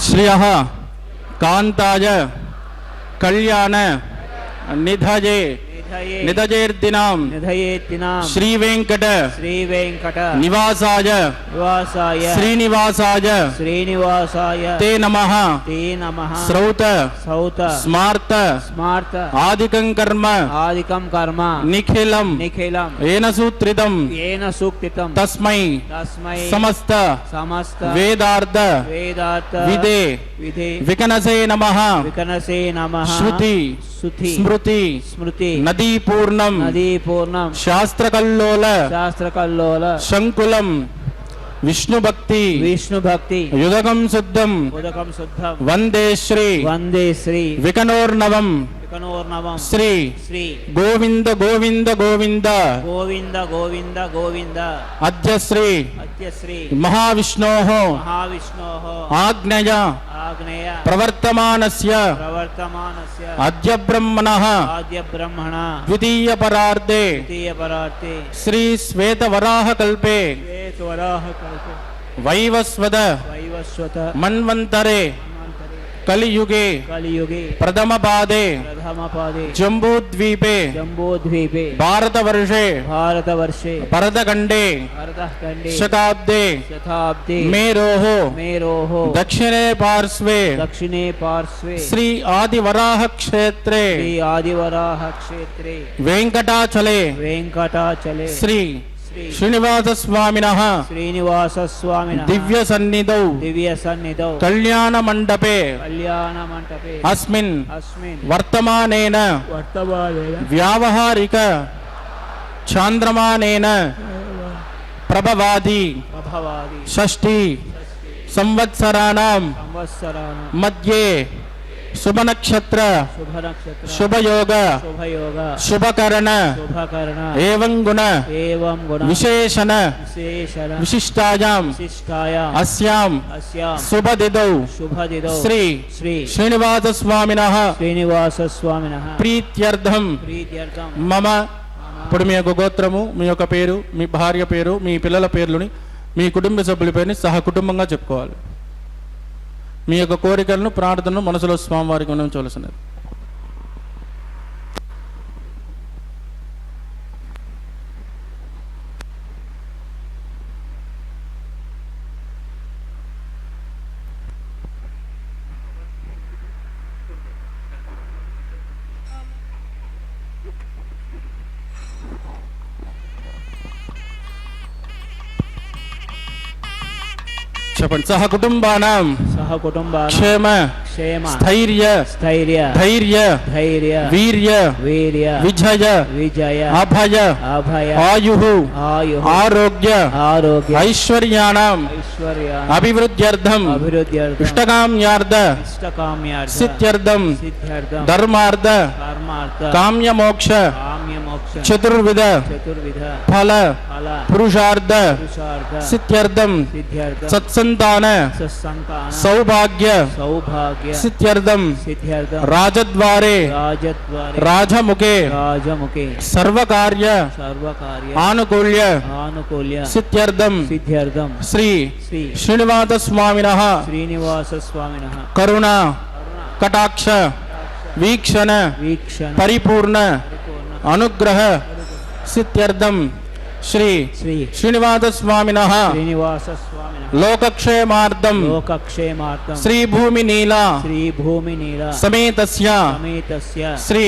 श्रियः कांताय कल्याण निधये నిదజేర్దినాం శ్రీవేంకట నివాసాయ శ్రీనివాసాయ తే నమః శ్రౌత స్మార్త ఆదికం కర్మ నిఖిలం ఏన సూత్రితం తస్మై సమస్త వేదార్థ విదే వికనసే నమః శృతి స్మృతి నదీపూర్ణం శాస్త్రకల్లోల శంకులం విష్ణుభక్తి యుదకం శుద్ధం వందే శ్రీ వికనోర్నవం శ్రీ గోవింద గోవింద గోవింద అద్య శ్రీ మహావిష్ణోః ఆజ్ఞయ ప్రవర్తమానస్య అద్య బ్రహ్మణః ద్వితీయ పరార్ధే శ్రీ శ్వేతవరాహ కల్పే వైవస్వత మన్వంతరే కలియుగే ప్రథమ పాదే జంబూద్వీపే భారతవర్షే భరతఖండే శతాబ్దే మేరోః దక్షిణే పార్శ్వే శ్రీ ఆదివరాహ క్షేత్రే వెంకటాచలే శ్రీ శ్రీనివాసస్వామినః దివ్య సన్నిధౌ కళ్యాణ మండపే అస్మిన్ వర్తమానేన వ్యావహారిక చాంద్రమానేన ప్రభవాది షష్ఠి సంవత్సరాణాం మధ్యే శుభనక్షత్ర శుభయోగ శుభకరణ ఏవం గుణ విశేషణ విశిష్టాయాం అస్యాం శుభదిదౌ శ్రీ శ్రీనివాసస్వామినః ప్రీత్యర్థం మమ ఇప్పుడు మీ యొక్క గోత్రము మీ యొక్క పేరు మీ భార్య పేరు మీ పిల్లల పేర్లుని మీ కుటుంబ సభ్యుల పేరుని సహకుటుంబంగా చెప్పుకోవాలి. మీ యొక్క కోరికలను ప్రార్థనను మనసులో స్వామివారికి ఉంచవలసినది. చెప్పండి. సహకుటుంబానాం క్షేమ స్థైర్య ధైర్య వీర్య విజయ అభయ ఆయుః ఆరోగ్య ఐశ్వర్యాణం అభివృద్ధ్యర్థం ఇష్టకామ్యార్థ సిద్ధ్యర్థం ధర్మార్థ కామ్యమోక్ష చతుర్విధ ఫల పురుషార్థ సిద్ధ్యర్థం సత్సంతాన సౌభాగ్య సిద్ధ్యర్థం రాజద్వారే రాజముఖే సర్వకార్య ఆనుకూల్య సిద్ధ్యర్థం శ్రీ శ్రీనివాసస్వామినః కరుణ కటాక్ష వీక్షణ పరిపూర్ణ అనుగ్రహ సిద్ధ్యర్థం శ్రీ శ్రీనివాసస్వామినః లోకక్షేమార్థం శ్రీ భూమి నీలా సమేతస్య శ్రీ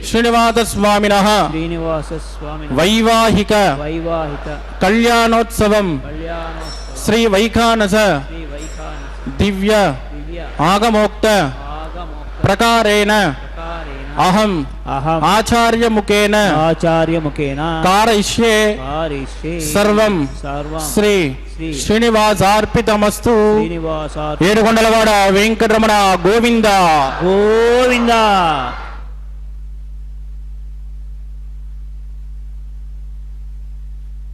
శ్రీనివాసస్వామినః వైవాహిక కళ్యాణోత్సవం శ్రీ వైఖానస దివ్య ఆగమోక్త ప్రకారేణ అహం ఆచార్యముఖేన కారయిష్యే సర్వం శ్రీ శ్రీనివాసార్పితమస్తు. ఏడుకొండలవాడ వెంకటరమణ గోవింద గోవింద.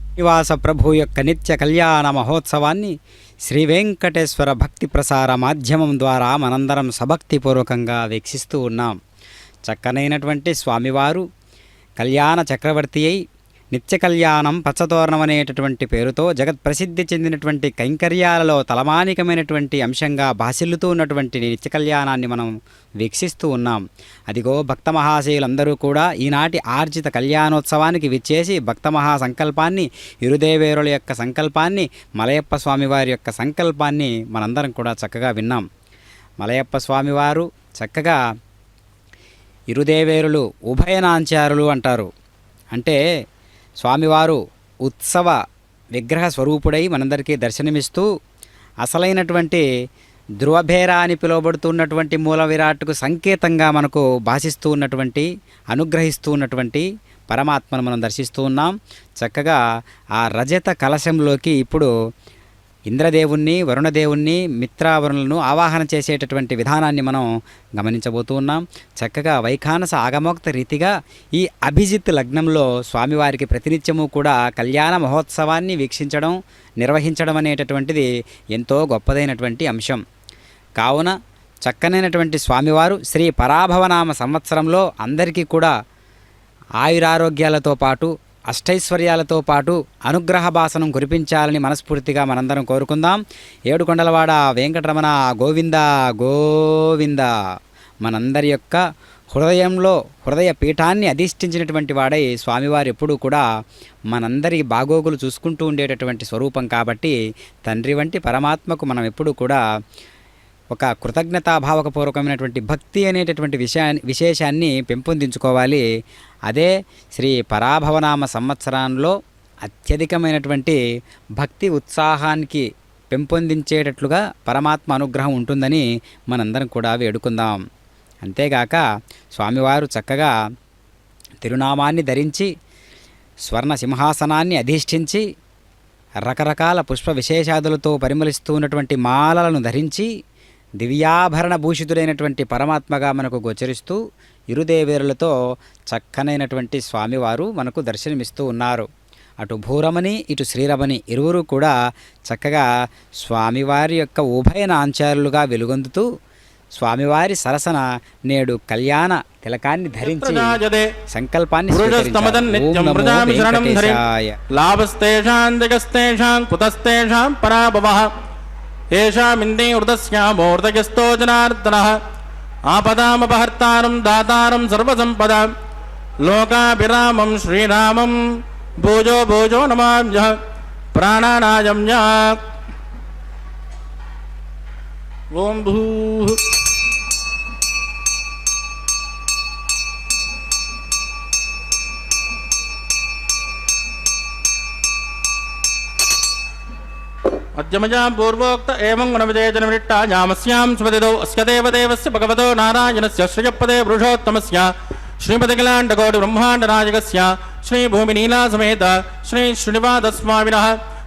శ్రీనివాస ప్రభు యొక్క నిత్య కళ్యాణ మహోత్సవాన్ని శ్రీ వెంకటేశ్వర భక్తి ప్రసార మాధ్యమం ద్వారా మనందరం సభక్తిపూర్వకంగా వీక్షిస్తూ ఉన్నాం. చక్కనైనటువంటి స్వామివారు కళ్యాణ చక్రవర్తి అయి నిత్య కళ్యాణం పచ్చతోరణం అనేటటువంటి పేరుతో జగత్ ప్రసిద్ధి చెందినటువంటి కైంకర్యాలలో తలమానికమైనటువంటి అంశంగా భాసిల్లుతూ ఉన్నటువంటి నిత్య కళ్యాణాన్ని మనం వీక్షిస్తూ ఉన్నాం. అదిగో భక్త మహాశయులందరూ కూడా ఈనాటి ఆర్జిత కళ్యాణోత్సవానికి విచ్చేసి భక్త మహా సంకల్పాన్ని, ఇరుదేవేరుల యొక్క సంకల్పాన్ని, మలయప్ప స్వామివారి యొక్క సంకల్పాన్ని మనందరం కూడా చక్కగా విన్నాం. మలయప్ప స్వామివారు చక్కగా ఇరుదేవేరులు ఉభయనాంచారులు అంటారు. అంటే స్వామివారు ఉత్సవ విగ్రహ స్వరూపుడై మనందరికీ దర్శనమిస్తూ అసలైనటువంటి ధ్రువభేర అని పిలువబడుతున్నటువంటి మూల విరాట్కు సంకేతంగా మనకు భాషిస్తూ ఉన్నటువంటి, అనుగ్రహిస్తూ ఉన్నటువంటి పరమాత్మను మనం దర్శిస్తూ ఉన్నాం. చక్కగా ఆ రజత కలశంలోకి ఇప్పుడు ఇంద్రదేవుణ్ణి, వరుణదేవుణ్ణి, మిత్రావరుణులను ఆవాహన చేసేటటువంటి విధానాన్ని మనం గమనించబోతూ ఉన్నాం. చక్కగా వైఖానస ఆగమోక్త రీతిగా ఈ అభిజిత్ లగ్నంలో స్వామివారికి ప్రతినిత్యము కూడా కళ్యాణ మహోత్సవాన్ని వీక్షించడం, నిర్వహించడం అనేటటువంటిది ఎంతో గొప్పదైనటువంటి అంశం. కావున చక్కనైనటువంటి స్వామివారు శ్రీ పరాభవనామ సంవత్సరంలో అందరికీ కూడా ఆయురారోగ్యాలతో పాటు, అష్టైశ్వర్యాలతో పాటు అనుగ్రహ భాసనం కురిపించాలని మనస్ఫూర్తిగా మనందరం కోరుకుందాం. ఏడుకొండలవాడ వెంకటరమణ గోవింద గోవింద. మనందరి యొక్క హృదయంలో హృదయ పీఠాన్ని అధిష్ఠించినటువంటి వాడై స్వామివారు ఎప్పుడూ కూడా మనందరి బాగోగులు చూసుకుంటూ ఉండేటటువంటి స్వరూపం కాబట్టి తండ్రి వంటి పరమాత్మకు మనం ఎప్పుడూ కూడా ఒక కృతజ్ఞతాభావకపూర్వకమైనటువంటి భక్తి అనేటటువంటి విశేషాన్ని పెంపొందించుకోవాలి. అదే శ్రీ పరాభవనామ సంవత్సరంలో అత్యధికమైనటువంటి భక్తి ఉత్సాహానికి పెంపొందించేటట్లుగా పరమాత్మ అనుగ్రహం ఉంటుందని మనందరం కూడా వేడుకుందాం. అంతేగాక స్వామివారు చక్కగా తిరునామాన్ని ధరించి స్వర్ణ సింహాసనాన్ని అధిష్ఠించి రకరకాల పుష్ప విశేషాదులతో పరిమళిస్తూ ఉన్నటువంటి మాలలను ధరించి దివ్యాభరణ భూషితుడైనటువంటి పరమాత్మగా మనకు గోచరిస్తూ ఇరుదేవేరులతో చక్కనైనటువంటి స్వామివారు మనకు దర్శనమిస్తూ ఉన్నారు. అటు భూరమణి, ఇటు శ్రీరమణి ఇరువురు కూడా చక్కగా స్వామివారి యొక్క ఉభయనాంచారులుగా వెలుగొందుతూ స్వామివారి సరసన నేడు కళ్యాణ తిలకాన్ని ధరించి సంకల్పాన్ని ఏషామిందేవృతస్యామూర్తయస్తో జనార్దనః ఆపదామపహర్తారం దాతారం సర్వసంపదాం లోకాభిరామం శ్రీరామం భోజో భోజో నమామ్యః ప్రాణానాయమ్య. ఓం భూః అద్యమజా పూర్వోక్త ఏవం గుణవిజయజనవిట్టా యామస్యాం స్వదిదో అస్య దేవదేవస్య భగవతో నారాయణస్య శ్రియపదే పురుషోత్తమస్య శ్రీపతికిలాండకోటి బ్రహ్మాండనాయకస్య శ్రీభూమినీలాసమేత శ్రీ శ్రీనివాసస్వామినః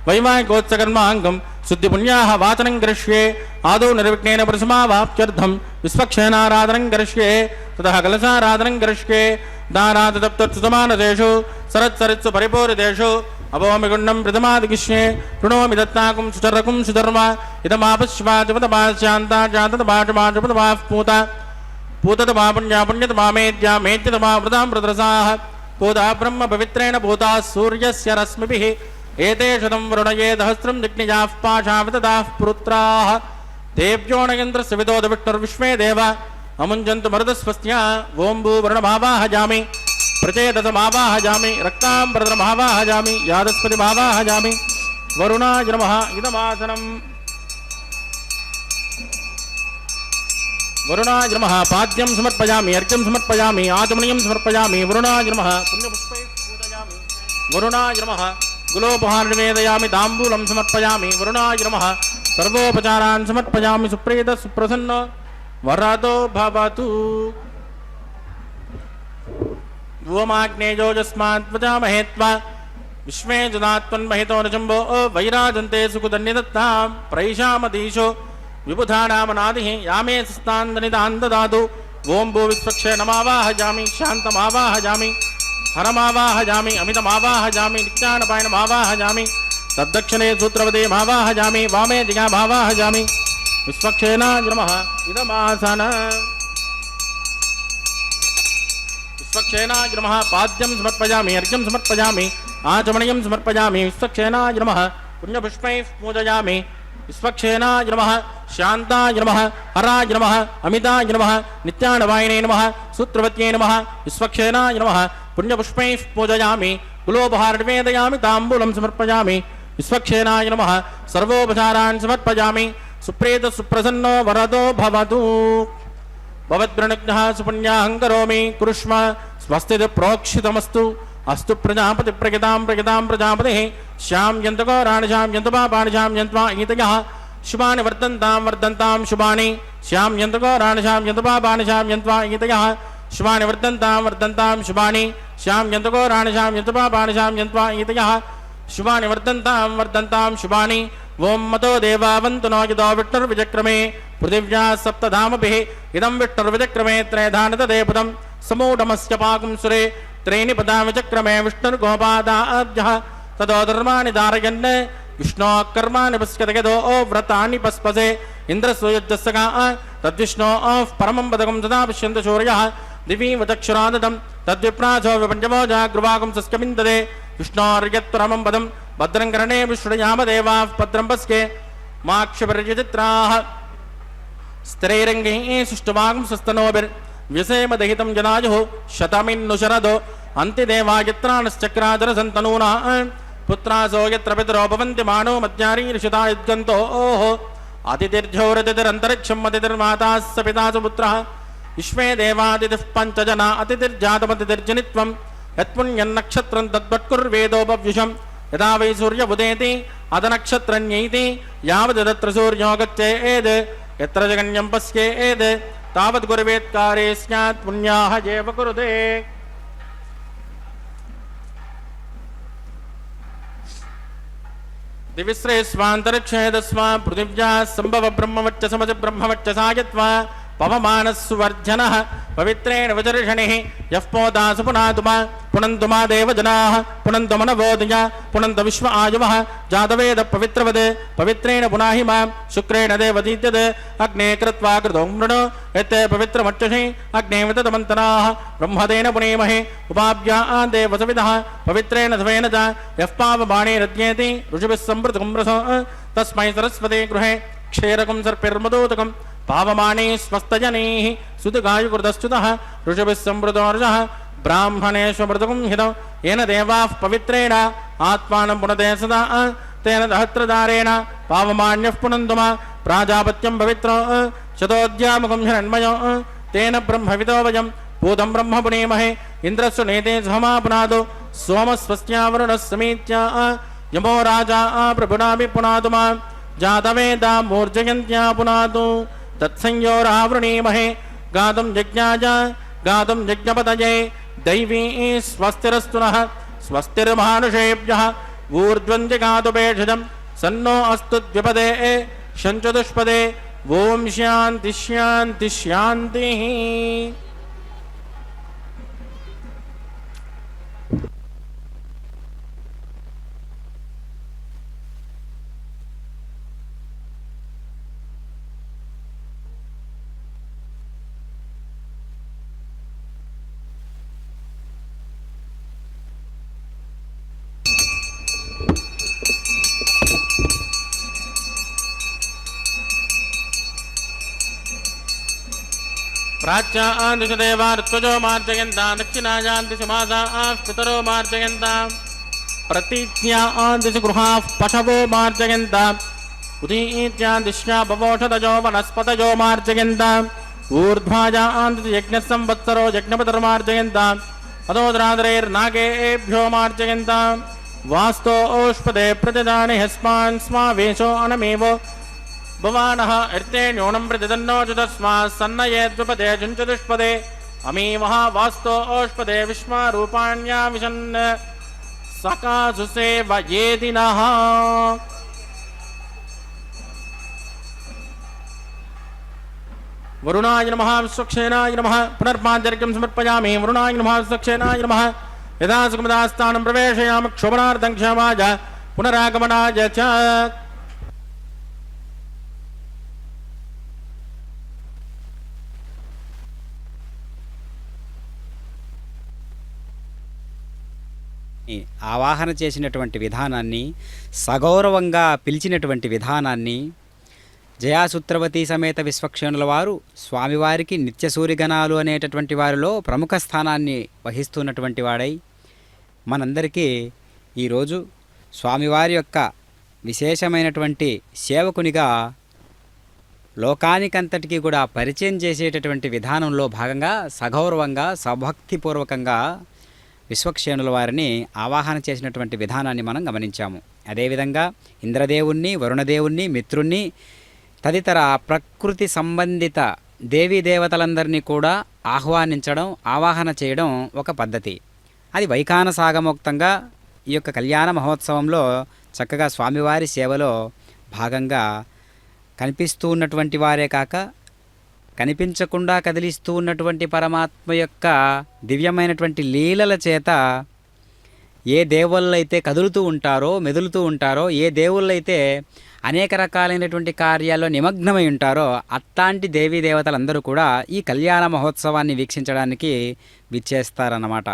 వైవాహికోత్సకర్మాంగం శుద్ధిపుణ్యాః వాచనం కరిష్యే ఆదౌ నిర్విఘ్నేన ప్రసమావాప్త్యర్థం విశ్వక్షేణారాధనం కరిష్యే తతః కలశారాధనం కరిష్యే దానాదప్తత్సుతమానదేషు సరత్సరిత్సు పరిపూరితేషు అభోమిగుండం ప్రథమాదిగిష్యే ప్రణోమి దత్తాకం సుచరకం సుధర్మ ఇదమాపశ్వాతిపదమాశాంతాజాతమాటమాటపదమాః పూత పూతతమాపుణ్యాపుణ్యతమామేద్యామేత్యతమా వృతాం ప్రదరసాః పూతా బ్రహ్మ పవిత్రేణ పూతా సూర్యస్య రశ్మిభిః ఏతే శతం వరుణయే సహస్రం జిజ్ఞయాః పాశావితదాః పుత్రాః దేవ్యోణయేంద్రస్య విదోద విష్ణుర్విశ్వే దేవ అముంజంతు మరుదస్వస్య ఓం భూవరుణమావాహయామి ప్రచేతసమావాహయామి రక్తాంబరధరమావాహయామి యాదస్పతిమావాహయామి వరుణాయ నమః ఇదమాసనం వరుణాయ నమః పాద్యం సమర్పయామి అర్ఘ్యం సమర్పయామి ఆచమనీయం సమర్పయామి వరుణాయ నమః పుణ్యపుష్పై పూజయామి వరుణాయ నమః గులోపహార నివేదయామి తాంబూలం సమర్పయామి వరుణాయ నమః సర్వోపచారాన్ సమర్పయామి సుప్రీత సుప్రసన్న వరదో భవతు. ఓమాగ్నేయోజస్మాద్వజామహే త్వా విశ్వే జనాత్మన్మహితో నజంబో వైరాజంతే సుకుదన్నిదత్తాం ప్రైషామదీశో విబుధానామనాదిః యామే సస్తాందనిదాన్ దదాతు. ఓం భూ విశ్వక్షే నమావాహయామి శాంతమావాహయామి హరమావాహయామి అమితమావాహయామి నిత్యానపాయనమావాహయామి తద్దక్షిణే సూత్రవదేమావాహయామి వామే దిగామావాహయామి విశ్వక్షేనాయ నమః ఇదమాసన విశ్వక్షేనాయ నమః పాద్యం సమర్పయామి అర్ఘ్యం సమర్పయామి आचमनीयं समर्पयामि। विश्वक्षेनाय नमः पुण्यपुष्पैः पूजयामि। विश्वक्षेनाय नमः शान्ताय नमः हराय नमः अमिताय नमः नित्यानवायिने नमः सूत्रवत्यै नमः। विश्वक्षेनाय नमः पुण्यपुष्पैः पूजयामि। कुलोपहार निवेदयामि। ताम्बूलं समर्पयामि। विश्वक्षेनाय नमः सर्वोपचारान् समर्पयामि। सुप्रेत सुप्रसन्नो वरदो भवतु। भवद्वृणज्ञः सुपुण्याहं करोमि कुरुष्म स्वस्तिः प्रोक्षितमस्तु। अस्तु प्रजापति प्रगितां प्रजापतिः श्याम यन्तको राणिशां यन्तपापाणिशां यन्त्वा ईतयः शुभानि वर्धन्तां शुभानि श्याम यन्तको राणिशां यन्तपापाणिशां यन्त्वा ईतयः शुभानि वर्धन्तां शुभानि श्याम यन्तको राणिशां यन्तपापाणिशां यन्त्वा ईतयः शुभानि वर्धन्तां शुभानि। ओं मतो देवावन्तु नो यदो विष्णुर्विचक्रमे पृथिव्या सप्तधामभिः इदं विष्णुर्विचक्रमे त्रयधानतदेपदं समूढमस्य पाकुं सुरे त्रीणि पदा विचक्रमे विष्णुर्गोपादाभ्यः तदो धर्माणि धारयन् विष्णोः कर्माणि पश्यति यदो व्रतानि पस्पसे इन्द्रसूयज्जस्सगा तद्विष्णोः परमं पदकं तदा पश्यन्तु सूर्यः दिवि वचक्षुरादतं तद्विप्राचो विपञ्चमो जागृवागं सस्यमिन्दते विष्णोर्यत्परमं पदं भद्रं कर्णे विष्णुयामदेवाः भद्रं पश्ये माक्षपर्यचित्राः स्त्रैरङ्गैः सुष्ठुवागं स्वस्तनोभिर्व्यसेम दहितं जनायुः शतमिन्नु शरदो अन्तिदेवायत्राणश्चक्रादरसन्तनूना पुत्रासो यत्र पितरो भवन्ति मानो मध्यारीर्षिता यद्गन्तोः अतिथिर्झोरतिथिरन्तरिक्षं अतिथिर्माता स पिता च पुत्रः विश्वे देवातिथिः पञ्चजना अतिथिर्जातमतिथिर्जनित्वं यत्पुण्यन्नक्षत्रं तद्वत्कुर्वेदोपव्युषं यदा वै सूर्य उदेति अदनक्षत्रन्यैति यावत् तत्र सूर्यो गच्छेत् यत्र जगन्यं पश्येत् तावत् गुरुवेत्कारे स्यात् पुण्याः एव कुरुते। दिविश्रे स्वान्तरिक्षेदस्वा पृथिव्या सम्भव ब्रह्मवच्च समज ब्रह्मवच्च सायत्वा पवमानस्वर्जनः पवित्रेण वचर्षणिः यः पोदासु पुनातुमा पुनन्तुमा देवजनाः पुनन्तमनवोदय पुनन्त विश्व आयुवः जातवेद पवित्रवद् पवित्रेण पुनाहि मां शुक्रेण देवदीत्यद् अग्ने कृत्वा कृतो मृणो यत्ते पवित्रमर्चषि अग्ने विततमन्तराः ब्रह्मदेन पुनेमहे उपाभ्या देवसविदः पवित्रेण सवेन च यः पावबाणे रद्येति ऋषिभिः संवृतकं रसो तस्मै सरस्वते गृहे क्षेरकं सर्पिर्मदोदकं पावमाने स्वस्तजनैः सुतगायुकृतश्च्युतः ऋषभिः संवृतोर्जः ब्राह्मणेष्वमृतकं हितौ येन देवाः पवित्रेण आत्मानं पुनते सदा तेन सहस्रदारेण पावमान्यः पुनन्तुमा प्राजापत्यं पवित्रो शतोऽध्यामुखं हिरण्मयो तेन ब्रह्मविदो वयं भूतं ब्रह्म पुनेमहे इन्द्रस्य नेते सहमापुनादो सोमस्वस्यावरुणः समीत्या यमो राजा प्रभुनापि पुनातुमा जातवेदा मूर्जयन्त्या पुनातु तत्संयोरावृणीमहे गातुं यज्ञाय गातुं यज्ञपतये दैवी स्वस्तिरस्तु नः स्वस्तिर्मानुषेभ्यः ऊर्ध्वञ्जगातुपेषजं सन्नो अस्तु द्विपदे शञ्चतुष्पदे ओं शान्ति शान्ति शान्तिः। प्राच्यां दिश देवा ऋत्वजो मार्जयन्तां दक्षिणायां दिश मासाः पितरो मार्जयन्तां प्रतीच्यां दिश गृहाः पशवो मार्जयन्ताम् उदीच्यां दिश्या बवोषधजो वनस्पतयो मार्जयन्ताम् ऊर्ध्वायां दिश यज्ञसंवत्सरो यज्ञपतिर्मार्जयन्ताम् अदोदरादरैर्नागेभ्यो मार्जयन्ताम् वास्तो ओष्पदे प्रतिदाने हस्मान् स्मावेशो अनमेवो भवानः अर्थे न्यूनं प्रतिदन्नो चतस्मात् सन्नयेद्विपदे जुञ्चतुष्पदे अमीमः वास्तो ओष्पदे विश्वारूपाण्या विशन् सकासुसे वयेदिनः। वरुणाय नमः विश्वक्षेनाय नमः पुनर्पाद्यर्घ्यं समर्पयामि। वरुणाय नमः विश्वक्षेनाय नमः यदा सुखमदास्थानं प्रवेशयामि क्षोभनार्थं क्षमाय पुनरागमनाय च। ఆవాహన చేసినటువంటి విధానాన్ని, సగౌరవంగా పిలిచినటువంటి విధానాన్ని, జయాసూత్రవతి సమేత విశ్వక్షేణుల వారు స్వామివారికి నిత్య సూర్యగణాలు అనేటటువంటి వారిలో ప్రముఖ స్థానాన్ని వహిస్తున్నటువంటి వాడై మనందరికీ ఈరోజు స్వామివారి యొక్క విశేషమైనటువంటి సేవకునిగా లోకానికంతటికీ కూడా పరిచయం చేసేటటువంటి విధానంలో భాగంగా సగౌరవంగా సభక్తిపూర్వకంగా విశ్వక్షేణుల వారిని ఆవాహన చేసినటువంటి విధానాన్ని మనం గమనించాము. అదేవిధంగా ఇంద్రదేవుణ్ణి, వరుణదేవుణ్ణి, మిత్రుణ్ణి తదితర ప్రకృతి సంబంధిత దేవీ దేవతలందరినీ కూడా ఆహ్వానించడం, ఆవాహన చేయడం ఒక పద్ధతి. అది వైఖాన సాగమోక్తంగా ఈ యొక్క కళ్యాణ మహోత్సవంలో చక్కగా స్వామివారి సేవలో భాగంగా కనిపిస్తూ ఉన్నటువంటి వారే కాక కనిపించకుండా కదిలిస్తూ ఉన్నటువంటి పరమాత్మ యొక్క దివ్యమైనటువంటి లీలల చేత ఏ దేవుళ్ళైతే కదులుతూ ఉంటారో, మెదులుతూ ఉంటారో, ఏ దేవుళ్ళైతే అనేక రకాలైనటువంటి కార్యాల్లో నిమగ్నమై ఉంటారో అట్లాంటి దేవీ దేవతలందరూ కూడా ఈ కళ్యాణ మహోత్సవాన్ని వీక్షించడానికి విచ్చేస్తారన్నమాట.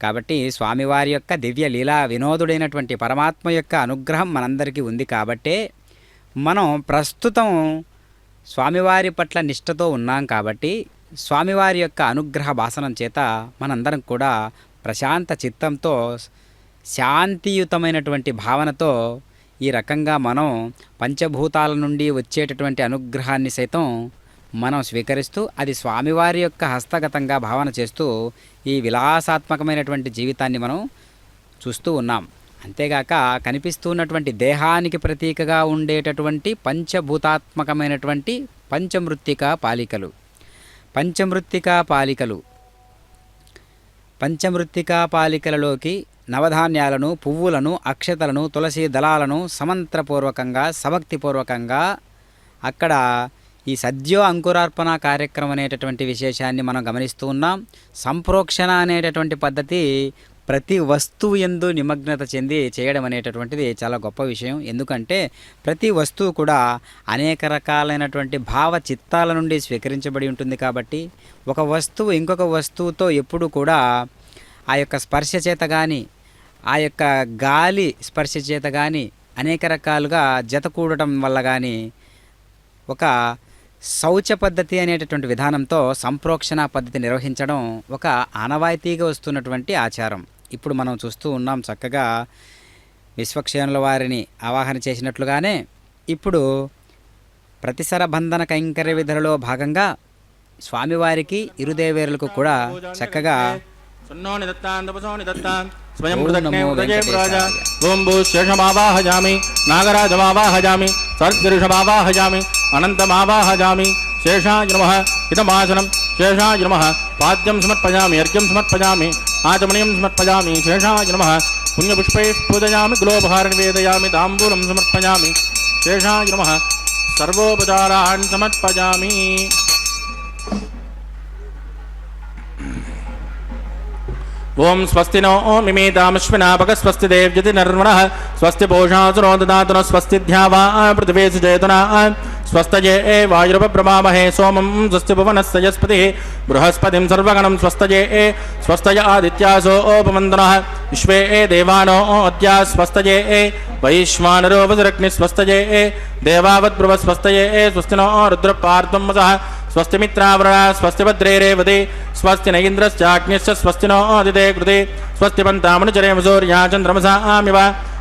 కాబట్టి స్వామివారి యొక్క దివ్య లీలా వినోదుడైనటువంటి పరమాత్మ యొక్క అనుగ్రహం మనందరికీ ఉంది కాబట్టే మనం ప్రస్తుతం స్వామివారి పట్ల నిష్ఠతో ఉన్నాం. కాబట్టి స్వామివారి యొక్క అనుగ్రహ భాసనం చేత మనందరం కూడా ప్రశాంత చిత్తంతో, శాంతియుతమైనటువంటి భావనతో ఈ రకంగా మనం పంచభూతాల నుండి వచ్చేటటువంటి అనుగ్రహాన్ని సైతం మనం స్వీకరిస్తూ అది స్వామివారి యొక్క హస్తగతంగా భావన చేస్తూ ఈ విలాసాత్మకమైనటువంటి జీవితాన్ని మనం చూస్తూ ఉన్నాం. అంతేగాక కనిపిస్తున్నటువంటి దేహానికి ప్రతీకగా ఉండేటటువంటి పంచభూతాత్మకమైనటువంటి పంచమృత్తికా పాలికలలోకి నవధాన్యాలను, పువ్వులను, అక్షతలను, తులసి దళాలను సమంత్రపూర్వకంగా, సభక్తిపూర్వకంగా అక్కడ ఈ సద్యో అంకురార్పణ కార్యక్రమం అనేటటువంటి విశేషాన్ని మనం గమనిస్తూ ఉన్నాం. సంప్రోక్షణ అనేటటువంటి పద్ధతి ప్రతి వస్తువు యందు నిమగ్నత చెంది చేయడం అనేటటువంటిది చాలా గొప్ప విషయం. ఎందుకంటే ప్రతి వస్తువు కూడా అనేక రకాలైనటువంటి భావ చిత్తాల నుండి స్వీకరించబడి ఉంటుంది. కాబట్టి ఒక వస్తువు ఇంకొక వస్తువుతో ఎప్పుడు కూడా ఆ యొక్క స్పర్శ చేత కానీ, ఆ యొక్క గాలి స్పర్శ చేత కానీ అనేక రకాలుగా జత కూడటం వల్ల కానీ ఒక శౌచ పద్ధతి అనేటటువంటి విధానంతో సంప్రోక్షణ పద్ధతి నిర్వహించడం ఒక ఆనవాయితీగా వస్తున్నటువంటి ఆచారం. ఇప్పుడు మనం చూస్తూ ఉన్నాం చక్కగా విశ్వక్షేణుల వారిని ఆవాహన చేసినట్లుగానే ఇప్పుడు ప్రతిసర బంధన కైంకర్య విధులలో భాగంగా స్వామివారికి ఇరుదేవేరులకు కూడా చక్కగా శేషమావాహయామి, నాగరాజమావాహయామి, సర్గరుషమావాహయామి, అనంతమావాహయామి. శేషాయ నమః ఇదమాసనం, శేషాయ నమః పాద్యం సమర్పయామి, అర్ఘ్యం సమర్పయామి, ఆచమనీయం సమర్పయామి. శేషాయ నమః పుణ్యపుష్పైః పూజయామి, గులోపహార నివేదయామి, తాంబూలం సమర్పయామి. శేషాయ నమః సర్వోపచారాన్ సమర్పయామి. ఓం స్వస్తి నో మిమేతామశ్వినాపక స్వస్తి దేవ్యతి నర్మణః స్వస్తి పోషాసునో దదాతున స్వస్తి ధ్యావా పృథివేసి చేతునా స్వస్తయే వాయురపబ్రమామహే సోమం స్వస్తి భువనస్యస్పతిః బృహస్పతిం సర్వగణం స్వస్తయే స్వస్తయ ఆదిత్యాసో ఉపమందనః విశ్వే దేవానో అద్యా స్వస్తయే వైశ్వానరో వసురగ్ని స్వస్తయే దేవావద్భ్రువ స్వస్తయే స్వస్తి నో రుద్రపార్తం వసః స్వస్తి మిత్రావరణ స్వస్తి భద్రే రేవతి స్వస్తి న ఇంద్రశ్చాగ్నిశ్చ స్వస్తి నో ఆదితే కృతే స్వస్తి పంతామనుచరేమ సూర్యా చంద్రమసామివ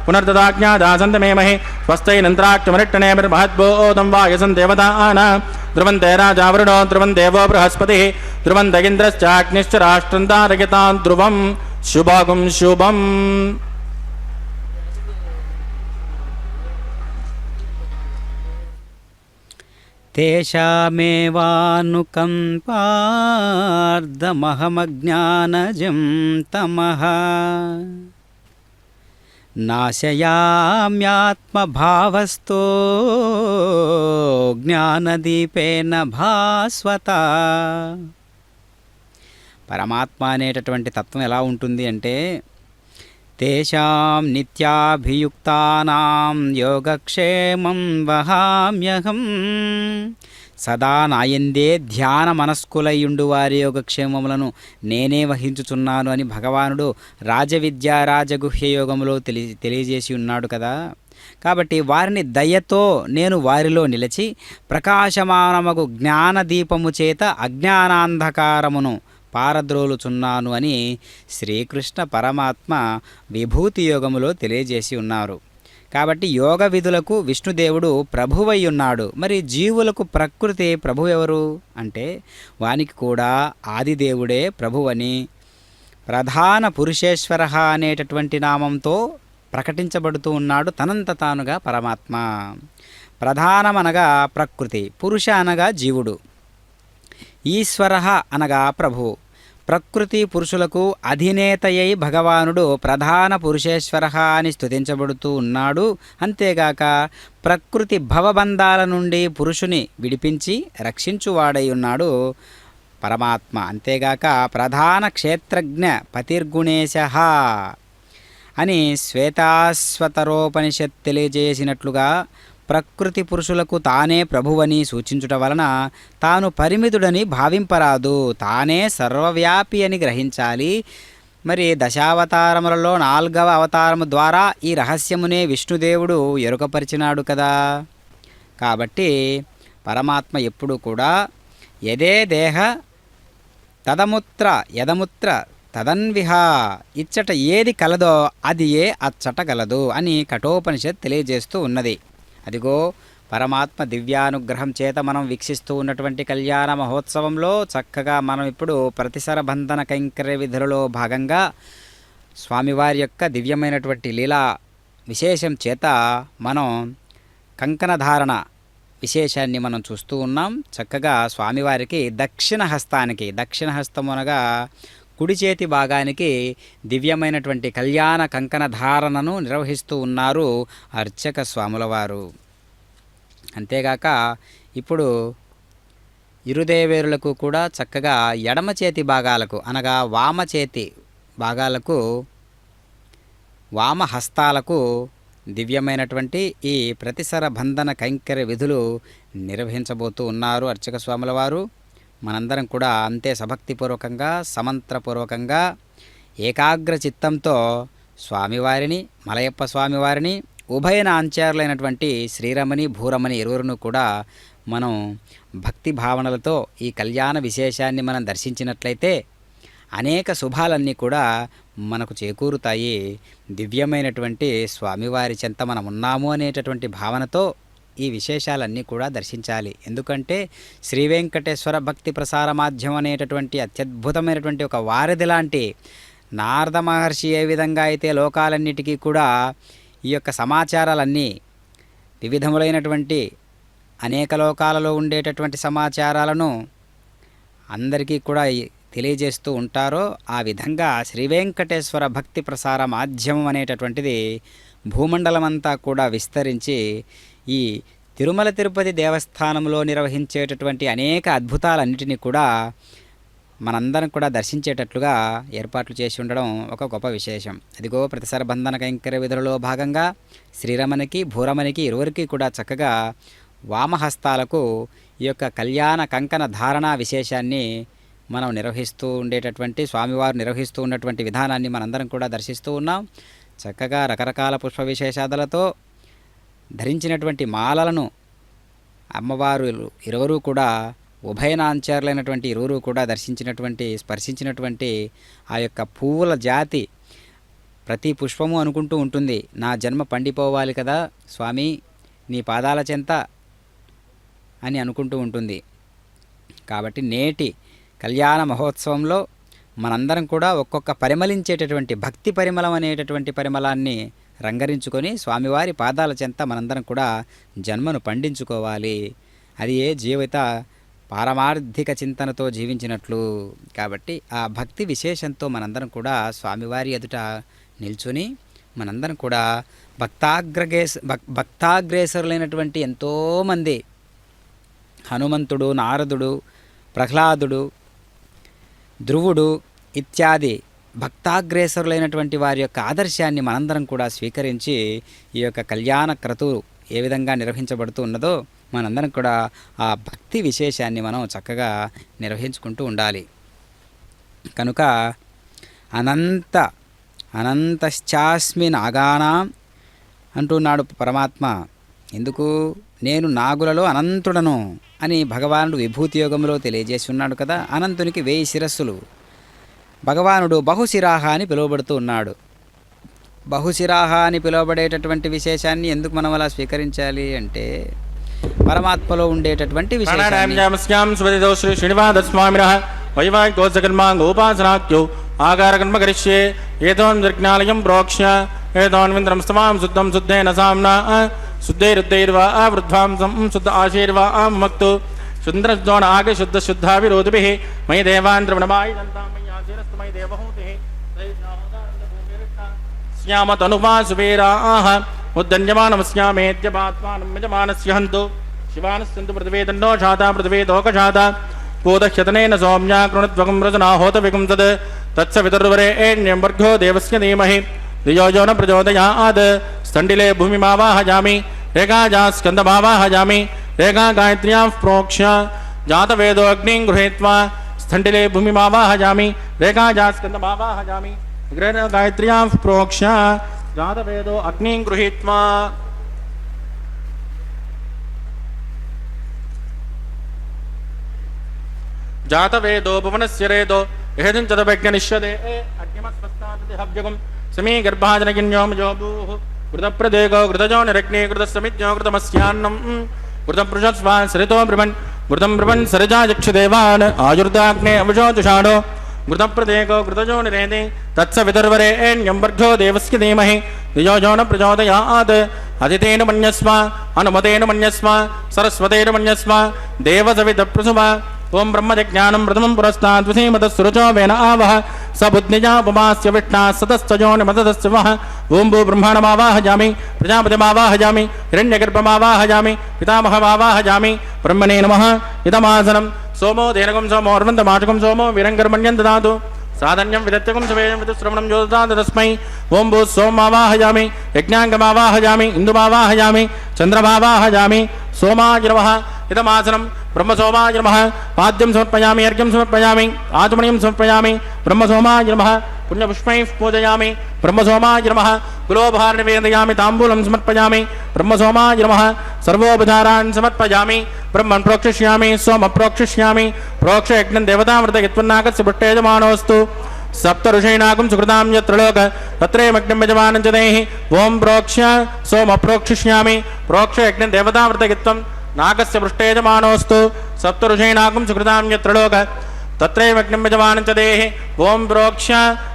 పునర్దదాజ్ఞాదాసంత మే మహే స్వస్తైనంత్రాక్షమరిట్టనేమిర్మహద్భూతం వాయసం దేవతానా ధ్రువంతే రాజావరుణో ధ్రువం దేవో బృహస్పతిః ధ్రువంత ఇంద్రశ్చాగ్నిశ్చ రాష్ట్రం తారయతాం ధ్రువం శుభాగం శుభం. తేషామేవానుకంపార్ధమహమజ్ఞానజం తమః నాశయామ్యాత్మభావస్థో జ్ఞానదీపేన భాస్వత. పరమాత్మ అనేటటువంటి తత్వం ఎలా ఉంటుంది అంటే తేషాం నిత్యాభియుక్తానాం యోగక్షేమం వహామ్యహం సదా నాయందే ధ్యాన మనస్కులయుండు వారి యోగక్షేమములను నేనే వహించుచున్నాను అని భగవానుడు రాజవిద్యా రాజగుహ్య యోగములో తెలియజేసి ఉన్నాడు కదా. కాబట్టి వారిని దయతో నేను వారిలో నిలిచి ప్రకాశమానమగు జ్ఞానదీపము చేత అజ్ఞానాంధకారమును పారద్రోలుచున్నాను అని శ్రీకృష్ణ పరమాత్మ విభూతి యోగములో తెలియజేసి ఉన్నారు. కాబట్టి యోగ విధులకు విష్ణుదేవుడు ప్రభువై ఉన్నాడు. మరి జీవులకు ప్రకృతి ప్రభు ఎవరు అంటే వానికి కూడా ఆదిదేవుడే ప్రభువని ప్రధాన పురుషేశ్వర అనేటటువంటి నామంతో ప్రకటించబడుతూ ఉన్నాడు తనంత తానుగా పరమాత్మ. ప్రధానమనగా ప్రకృతి, పురుష అనగా జీవుడు, ఈశ్వర అనగా ప్రభు. ప్రకృతి పురుషులకు అధినేతయై భగవానుడు ప్రధాన పురుషేశ్వర అని స్తుతించబడుతూ ఉన్నాడు. అంతేగాక ప్రకృతి భవబంధాల నుండి పురుషుని విడిపించి రక్షించువాడై ఉన్నాడు పరమాత్మ. అంతేగాక ప్రధాన క్షేత్రజ్ఞ పతిర్గుణేశ అని శ్వేతాశ్వతరోపనిషత్ తెలియజేసినట్లుగా ప్రకృతి పురుషులకు తానే ప్రభువని సూచించుట వలన తాను పరిమితుడని భావింపరాదు, తానే సర్వవ్యాపి అని గ్రహించాలి. మరి దశావతారములలో 4వ అవతారము ద్వారా ఈ రహస్యమునే విష్ణుదేవుడు ఎరుకపరిచినాడు కదా. కాబట్టి పరమాత్మ ఎప్పుడు కూడా యదే దేహ తదముత్ర యదముత్ర తదన్విహ, ఇచ్చట ఏది కలదో అది ఏ అచ్చట గలదు అని కఠోపనిషత్ తెలియజేస్తూ ఉన్నది. అదిగో పరమాత్మ దివ్యానుగ్రహం చేత మనం వీక్షిస్తూ ఉన్నటువంటి కళ్యాణ మహోత్సవంలో చక్కగా మనం ఇప్పుడు ప్రతిసర బంధన కైంకర్య విధులలో భాగంగా స్వామివారి యొక్క దివ్యమైనటువంటి లీలా విశేషం చేత మనం కంకణధారణ విశేషాన్ని మనం చూస్తూ ఉన్నాం. చక్కగా స్వామివారికి దక్షిణ హస్తం అనగా కుడి చేతి భాగానికి దివ్యమైనటువంటి కళ్యాణ కంకణ ధారణను నిర్వహిస్తూ ఉన్నారు అర్చక స్వాముల వారు. అంతేగాక ఇప్పుడు ఇరుదేవేరులకు కూడా చక్కగా ఎడమ చేతి భాగాలకు అనగా వామ చేతి భాగాలకు వామహస్తాలకు దివ్యమైనటువంటి ఈ ప్రతిసర బంధన కైంకర్య విధులు నిర్వహించబోతూ ఉన్నారు అర్చక స్వాముల వారు. మనందరం కూడా అంతే సభక్తిపూర్వకంగా సమంత్రపూర్వకంగా ఏకాగ్ర చిత్తంతో స్వామివారిని మలయప్ప స్వామివారిని ఉభయ నాంచారులైనటువంటి శ్రీరమణి భూరమణి ఇరువురును కూడా మనం భక్తి భావనలతో ఈ కళ్యాణ విశేషాన్ని మనం దర్శించినట్లయితే అనేక శుభాలన్నీ కూడా మనకు చేకూరుతాయి. దివ్యమైనటువంటి స్వామివారి చెంత మనం ఉన్నాము అనేటటువంటి భావనతో ఈ విశేషాలన్నీ కూడా దర్శించాలి. ఎందుకంటే శ్రీ వెంకటేశ్వర భక్తి ప్రసార మాధ్యమం అనేటటువంటి అత్యద్భుతమైనటువంటి ఒక వారధి లాంటి నారద మహర్షి ఏ విధంగా అయితే లోకాలన్నిటికీ కూడా ఈ యొక్క సమాచారాలన్నీ వివిధములైనటువంటి అనేక లోకాలలో ఉండేటటువంటి సమాచారాలను అందరికీ కూడా తెలియజేస్తూ ఉంటారో ఆ విధంగా శ్రీ వెంకటేశ్వర భక్తి ప్రసార మాధ్యమం అనేటటువంటిది భూమండలమంతా కూడా విస్తరించి ఈ తిరుమల తిరుపతి దేవస్థానంలో నిర్వహించేటటువంటి అనేక అద్భుతాలన్నిటినీ కూడా మనందరం కూడా దర్శించేటట్లుగా ఏర్పాట్లు చేసి ఉండడం ఒక గొప్ప విశేషం. అదిగో ప్రతిసారి బంధన కైంకర్య విధులలో భాగంగా శ్రీరమణికి భూరమణికి ఇరువురికి కూడా చక్కగా వామహస్తాలకు ఈ యొక్క కళ్యాణ కంకణ ధారణ విశేషాన్ని మనం నిర్వహిస్తూ ఉండేటటువంటి స్వామివారు నిర్వహిస్తూ ఉన్నటువంటి విధానాన్ని మనందరం కూడా దర్శిస్తూ ఉన్నాం. చక్కగా రకరకాల పుష్ప విశేషాదులతో ధరించినటువంటి మాలలను అమ్మవారు ఇరువురు కూడా ఉభయనాంచారులైనటువంటి ఇరువురు కూడా స్పర్శించినటువంటి ఆ యొక్క పువ్వుల జాతి ప్రతి పుష్పము అనుకుంటూ ఉంటుంది, నా జన్మ పండిపోవాలి కదా స్వామి నీ పాదాల చెంత అని అనుకుంటూ ఉంటుంది. కాబట్టి నేటి కళ్యాణ మహోత్సవంలో మనందరం కూడా ఒక్కొక్క పరిమళించేటటువంటి భక్తి పరిమళం అనేటటువంటి పరిమళాన్ని రంగరించుకొని స్వామివారి పాదాల చెంత మనందరం కూడా జన్మను పండించుకోవాలి. అది ఏ జీవిత పారమార్థిక చింతనతో జీవించినట్లు. కాబట్టి ఆ భక్తి విశేషంతో మనందరం కూడా స్వామివారి ఎదుట నిల్చుని మనందరం కూడా భక్తాగ్రేసరులైనటువంటి ఎంతోమంది హనుమంతుడు, నారదుడు, ప్రహ్లాదుడు, ధ్రువుడు ఇత్యాది భక్తాగ్రేసరులైనటువంటి వారి యొక్క ఆదర్శాన్ని మనందరం కూడా స్వీకరించి ఈ యొక్క కళ్యాణ క్రతువు ఏ విధంగా నిర్వహించబడుతూ ఉన్నదో మనందరం కూడా ఆ భక్తి విశేషాన్ని మనం చక్కగా నిర్వహించుకుంటూ ఉండాలి. కనుక అనంతశ్చాస్మి నాగానాం అంటున్నాడు పరమాత్మ. ఎందుకు? నేను నాగులలో అనంతుడను అని భగవానుడు విభూతి యోగంలో తెలియజేసి ఉన్నాడు కదా. అనంతునికి 1000 శిరస్సులు. భగవానుడు బహుశిరాహ అని పిలువబడుతూ ఉన్నాడు. బహుశిరాహ అని పిలువబడేటటువంటి విశేషాన్ని ఎందుకు మనం అలా స్వీకరించాలి అంటే పరమాత్మలో ఉండేటటువంటి విశేషాన్ని ఆకారకర్మ కరిష్యే ఏతోన్విజ్ఞాలయం ప్రోక్ష్య ఏతోన్వింద్రం స్తమాం శుద్ధం శుద్ధేన సామ్నా శుద్ధైరుద్ధైర్వా వృద్ధ్వాంసం శుద్ధ ఆశీర్వా మక్తు సుందరజోన ఆగే శుద్ధ శుద్ధావిరోధిభిః మయి దేవాంద్రవణమాయి దంతామయ్యాశీరస్తమయి దేవహూతిః శ్యామతనుమా సువీరాః ఉద్దన్యమానమస్యామేత్యపాత్మానం యజమానస్య హంతు శివానస్యంతు పృథివేదన్నో శాతా పృథివేదోకశాతా పూదక్షతనేన సౌమ్యా కృణత్వకం రచనా హోత వికం తద్ తత్సవితుర్వరేణ్యం వర్గో దేవస్య ధీమహి ధియో యో న ప్రచోదయాత్ స్థండిలే భూమిమావాహయామి రేఖాజా స్కందమావాహయామి రేఖా గాయత్ర్యాః ప్రోక్ష్య జాతవేదో అగ్నిం గృహీత్వా స్థండిలే భూమిమావాహయామి రేఖాజా స్కందమావాహయామి గాయత్ర్యాః ప్రోక్ష్య జాతవేదో అగ్నిం గృహీత్వా జాతవేదో భువనస్య రేదో ఏదం చదవజ్ఞనిష్యదే అగ్నిమస్వస్తాది హవ్యగం సమీ గర్భాజనగిన్యోమజోభూః కృతప్రదేగో కృతజో నిరగ్నే కృతసమిజ్ఞో కృతమస్యాన్నం కృతపృషస్వాన్ సరితో బ్రహ్మణ్ కృతం బ్రహ్మణ్ సరిజాయక్షదేవాన్ ఆయుర్దాగ్నే అవిశోతుషాఢో కృతప్రదేగో కృతజో నిరేదే తత్సవితుర్వరేణ్యం వర్గో దేవస్య ధీమహి ధియో యో న ప్రచోదయాత్ అదితేన మన్యస్మ అనుమతేన మన్యస్మ సరస్వతేన మన్యస్మ దేవసవితప్రసుమ ఓం బ్రహ్మజ్ఞానం ప్రథమం పురస్తాద్ విధీమతస్సురుచో వేన ఆవహ స బుద్ధిజాపమాస్య విష్ణా సతశ్చజోనిమతదస్య వహ ఓం భూ బ్రహ్మాణమావాహయామి ప్రజాపతిమావాహయామి హిరణ్యగర్భమావాహయామి పితామహమావాహయామి బ్రహ్మణే నమః ఇదమాసనం సోమో దేనకం సోమో అర్వంతమాచకం సోమో వీరంగర్మణ్యం దదాతు సాధన్యం విదత్యకం సవేయం విదుశ్రవణం జ్యోతిదాత్ తస్మై ఓం భూ సోమావాహయామి యజ్ఞాంగమావాహయామి ఇందుమావాహయామి చంద్రమావాహయామి సోమాయ నమః ఇదమాసనం బ్రహ్మసోమాయ నమః పాద్యం సమర్పయామి అర్ఘ్యం సమర్పయామి ఆచమనీయం సమర్పయామి బ్రహ్మసోమాయ నమః పుణ్యపుష్పైః పూజయామి బ్రహ్మసోమాయ నమః కులోపహార నివేదయామి తాంబూలం సమర్పయామి బ్రహ్మసోమాయ నమః సర్వోపచారాన్ సమర్పయామి బ్రహ్మన్ ప్రోక్షిష్యామి సోమ ప్రోక్షిష్యామి ప్రోక్ష యజ్ఞం దేవతామృత యత్వన్నాకస్య పుట్టేజమానోస్తు సప్త ఋషీణాకం సుకృతాం యత్రలోక తత్రేమగ్నం యజమానం చ దేహి ఓం ప్రోక్ష్య సోమ ప్రోక్షిష్యామి ప్రోక్ష యజ్ఞం దేవతామృత యత్వం నాగస్య పృష్టేజమానోస్తు సప్త ఋషీణాకం సుకృతాం యత్రలోక తత్రైవగ్నం యజమానం చ దేహి ఓం ప్రోక్ష్య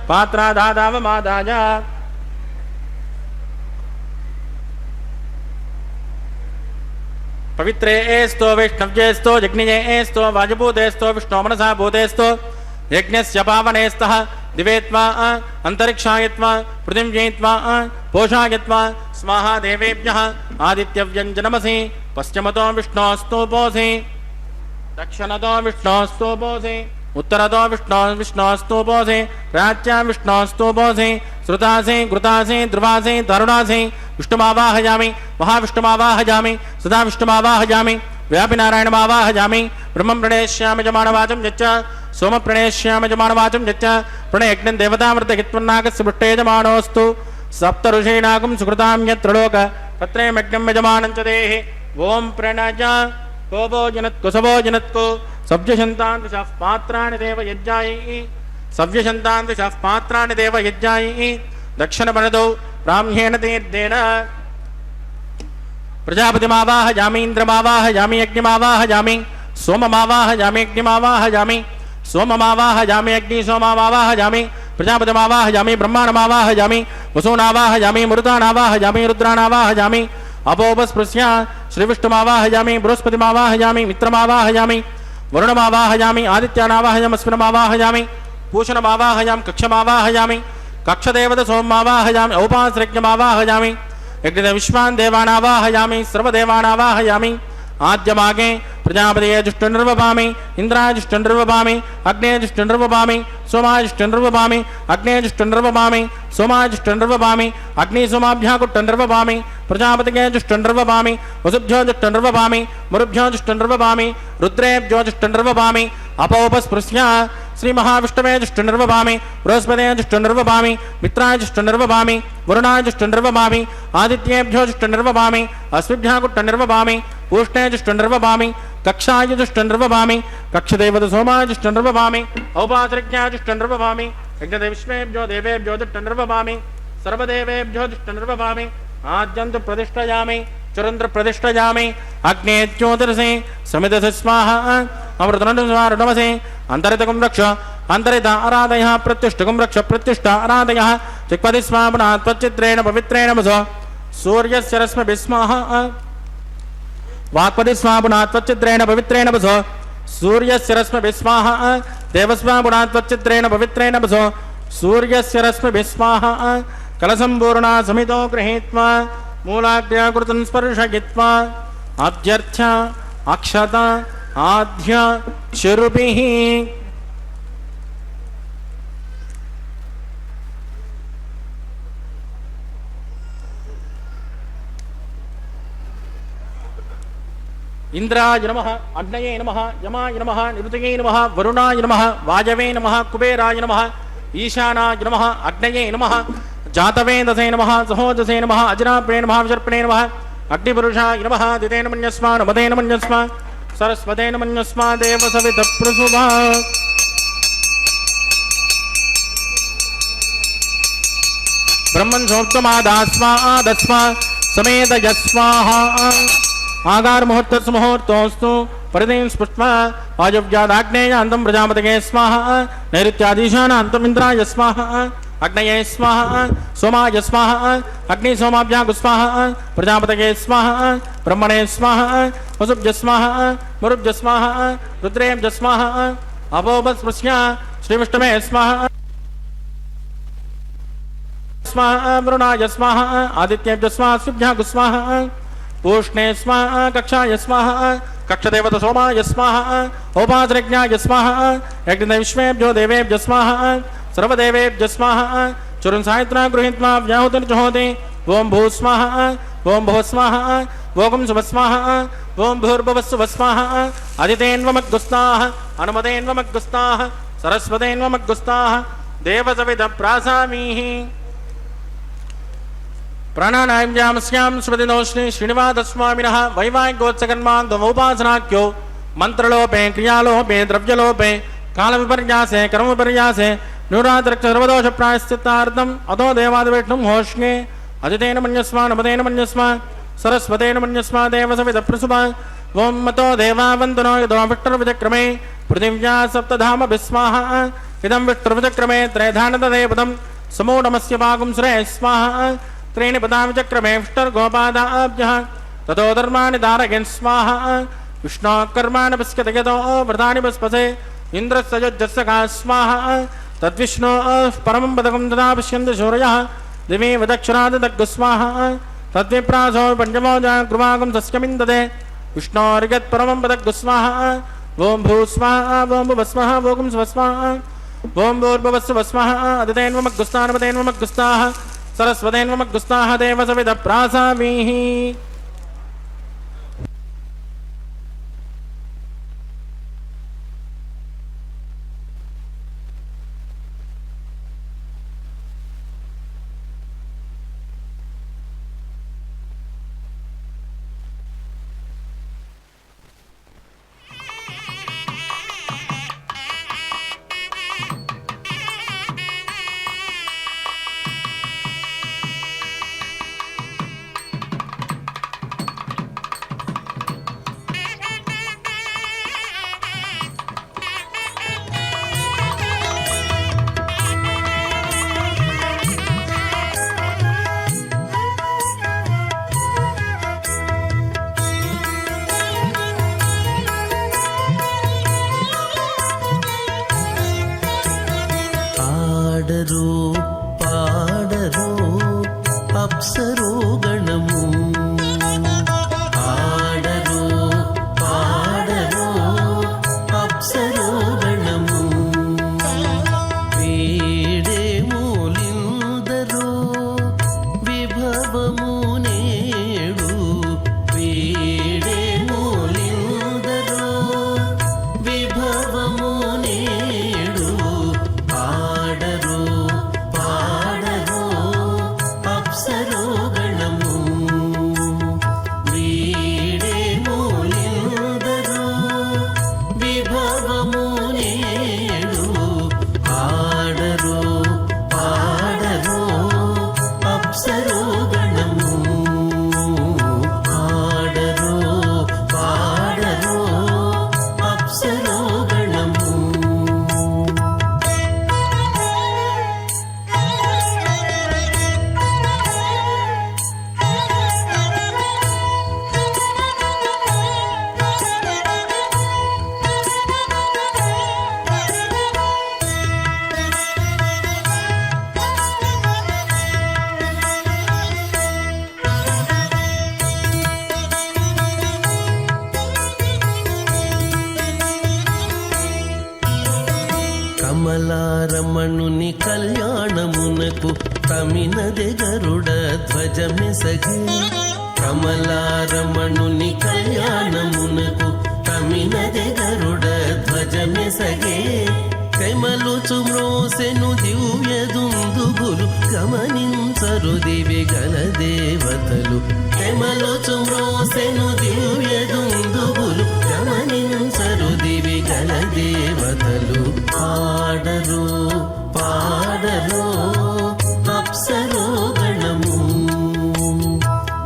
పాత్రాదాదావమాదాయ పవిత్రేస్తో వైష్ణవ్యేస్తో జగ్నియేస్తో వాజభూతేస్తో విష్ణో మనసా భూతేస్తో యజ్ఞస్య పావనేస్తః దివేత్వా అంతరిక్షాయత్వా పృథివ్యేత్వా పోషాయత్వా స్వాహా దేవేభ్యః ఆదిత్యవ్యంజనమసి పశ్చిమతో విష్ణోస్తోపోసి దక్షిణతో విష్ణోస్తోపోసి ఉత్తరతో విష్ణోస్తోపోసి ప్రాచ్యా విష్ణోస్తోపోసి శృతాసి కృతాసి ధ్రువాసి తరుణాసి విష్ణుమావాహయామి మహావిష్ణుమావాహయామి సదా విష్ణుమావాహయామి వ్యాపినారాయణమావాహయామి బ్రహ్మం ప్రణేష్యామి యజమానవాచం యచ్చ సోమ ప్రణేష్యామి యజమానవాచం యచ్చ ప్రణయజ్ఞం దేవతామృత హిత్వన్నాకస్య పృష్టేజమానోస్తు సప్త ఋషీణాకం సుకృతాం యత్రలోక తత్రేమగ్నం యజమానం చ దేహి ఓం ప్రణజ కోపో జనత్కుసవో జనత్కు సవ్యశంతాన్ దిశః పాత్రాణి దేవ యజ్ఞాయి సవ్యశంతాన్ దిశః పాత్రాణి దేవ యజ్ఞాయి దక్షిణపరదౌ బ్రాహ్మేణ తీర్థేన ప్రజాపతిమావాహయామి ఇంద్రమావాహయామి యజ్ఞమావాహయామి సోమమావాహయామి అగ్నిమావాహయామి సోమమావాహయామి అగ్ని సోమమావాహయామి ప్రజాపతిమావాహయామి బ్రహ్మాణమావాహయామి వసూనావాహయామి మృతానావాహయామి రుద్రానావాహయామి అపోపస్పృశ్య శ్రీవిష్ణుమావాహయామి బృహస్పతిమావాహయామి మిత్రమావాహయామి వరుణమావాహయామి ఆదిత్యానావాహయామి అశ్వినమావాహయామి పూషణమావాహయామి కక్షమావాహయామి కక్షదేవత సోమమావాహయామి ఔపాసరజ్ఞమావాహయామి యజ్ఞ విశ్వాన్ దేవానావాహయామి సర్వదేవానావాహయామి ఆద్యమాగే प्रजापतये जुष्टुर्वपामि इंद्राय जुष्टुर्वपामि अग्नेय जुष्टुर्वपामि सोमाय जुष्टुर्वपामि अग्नेय जुष्टुर्वपामि सोमाय जुष्टुर्वपामि अग्नि सोमाभ्याकुट्टुर्वपामि प्रजापतये जुष्टुर्वपामि वसुभ्यो जुष्टुर्वपामि मुरुभ्यो जुष्टुर्वपामि रुद्रेभ्यो जुष्टुर्वपामि अपोपस्पृश्य श्री महाविष्णवे जुष्टुर्वपामि बृहस्पते जुष्टुर्वपामि मित्राय जुष्टुर्वपामि वरुणाय जुष्टुर्वपामि आदित्येभ्यो जुष्टुर्वपामि अस्मिभ्याकुट्टुर्वपामि पूष्णे जुष्टुर्वपामि कक्षाय जुष्टुर्वपामि कक्षदेवत सोमाय जुष्टुर्वपामि औपासरिज्ञाय जुष्टुर्वपामि यज्ञदेविष्मेभ्यो देवेभ्यो जुष्टुर्वपामि सर्वदेवेभ्यो जुष्टुर्वपामि आद्यन्तु प्रतिष्ठयामि चुरन्द्र प्रतिष्ठयामि अग्ने ज्योतिरसे समिधसे स्वाहा अमृतनमसे अंतरितकं रक्ष अंतरित आराधयः प्रत्युष्टकं रक्ष प्रत्युष्ट आराधयः चिक्पति स्वापनात् त्वच्चित्रेण पवित्रेण वसो सूर्यस्य रश्मिभिः स्वाहा वाक्पति स्वापनात् त्वच्चित्रेण पवित्रेण वसो सूर्यस्य रश्मिभिः स्वाहा देवस्वापनात् त्वच्चित्रेण पवित्रेण वसो सूर्यस्य रश्मिभिः स्वाहा कलसम्पूर्णा समितो गृहीत्वा मूलाग्र्याकृतं स्पर्शयित्वा अभ्यर्थ्य अक्षत आद्य चरुभिः इंद्राय नमः अग्नये नमः यमाय नमः निरुतये नमः वरुणाय नमः वायवे नमः कुबेराय नमः ईशानाय नमः अग्नये नमः जातवेदसे नमः सहोदसे नमः अजराप्रे नमः विसर्पणे नमः अग्निपुरुषाय नमः दितेन मन्यस्मा नमदेन मन्यस्मा सरस्वतेन मन्यस्मा देवसवितप्रसुभा ब्रह्मन् सोक्तमादास्मा आदस्मा समेत यस्वाहा आगार मुहूर्तस् मुहूर्तोस्तु परिदें स्पृष्ट्वा वायव्यादाग्नेयान्तं प्रजापतये स्वाहा नैऋत्यादीशानान्तं इन्द्राय स्वाहा अग्नये स्वाहा सोमाय स्वाहा अग्नि सोमाभ्यागु स्वाहा प्रजापतये स्वाहा ब्रह्मणे स्वाहा वसुभ्य स्वाहा मुरुभ्य स्वाहा रुद्रेभ्य स्वाहा अपोपस्पृश्य श्रीविष्णवे स्वाहा स्वाहा वरुणाय स्वाहा आदित्येभ्य स्वाहा सुभ्यागु स्वाहा पूष्णे स्वाहा कक्षाय स्वाहा कक्षदेवत सोमाय स्वाहा औपासरिज्ञाय स्वाहा यज्ञदेविष्मेभ्यो देवेभ्य स्वाहा सर्वदेवेभ्य स्वाहा चुरं सायत्रा गृहीत्वा व्याहुतिर्जुहोति ओं भू स्वाहा ओं भुव स्वाहा ओं शुभ स्वाहा ओं भूर्भुवस्सुभ स्वाहा अदितेन्वमग्गुस्ताः अनुमतेन्वमग्गुस्ताः सरस्वतेन्वमग्गुस्ताः देवसविदप्रासामीः प्राणानायम्यामस्यां स्मृतिनोष्णि श्रीनिवासस्वामिनः वैवाहिकोत्सकर्मान्तमोपासनाख्यो मन्त्रलोपे क्रियालोपे द्रव्यलोपे कालविपर्यासे कर्मविपर्यासे न्यूनातिरिक्तसर्वदोषप्रायश्चित्तार्थम् अतो देवादिविष्णुं होष्णे अजितेन मन्यस्मा नमदेन मन्यस्मा सरस्वतेन मन्यस्मा देवसविदप्रसुभा ॐ मतो देवावन्दनो यतो विष्णुर्विचक्रमे पृथिव्या सप्तधामभिः स्वाहा इदं विष्णुर्विचक्रमे त्रयधानतदेवतं समूढमस्य पाकुं श्रेयः स्वाहा त्रीणि पदाविचक्रमे विष्णुर्गोपादाभ्यः ततो धर्माणि धारयन् स्वाहा विष्णोः कर्माणि पश्यति यतो व्रतानि पुष्पसे इंद्रस्य युज्यस्य स्वाहा तद्विष्णो परमं पदकं तदा पश्यन्ति सूर्यः दिवि वदक्षरादग्गु स्वाहा तद्विप्रासो पञ्चमो जागृवागं तस्यमिन्दते विष्णोर्यत् परमं पदग्गु स्वाहा ओं भू स्वाहा ओं भुव स्वाहा ओं शुभ स्वाहा ओं भूर्भुवस्सुभ स्वाहा अदितेन्वमग्गुस्तानमतेन्वमग्गुस्ताः सरस्वतेन्वमग्गुस्ताः देवसविदप्रासामीः కమలారమణుని కళ్యాణమునకు తమినదే గరుడ ధ్వజమెసగే. కమలారమణుని కళ్యాణమునకు తమినదే గరుడ ధ్వజమెసగే. కమలుచు మ్రోసెను దివ్య దుందుబులు గమనించరు దివి గల దేవతలు. కమలుచు మ్రోసెను దివ్య దుందుబులు గమనించరు దివి గల దేవతలు. పాడరు పాడరు అప్సరో గణము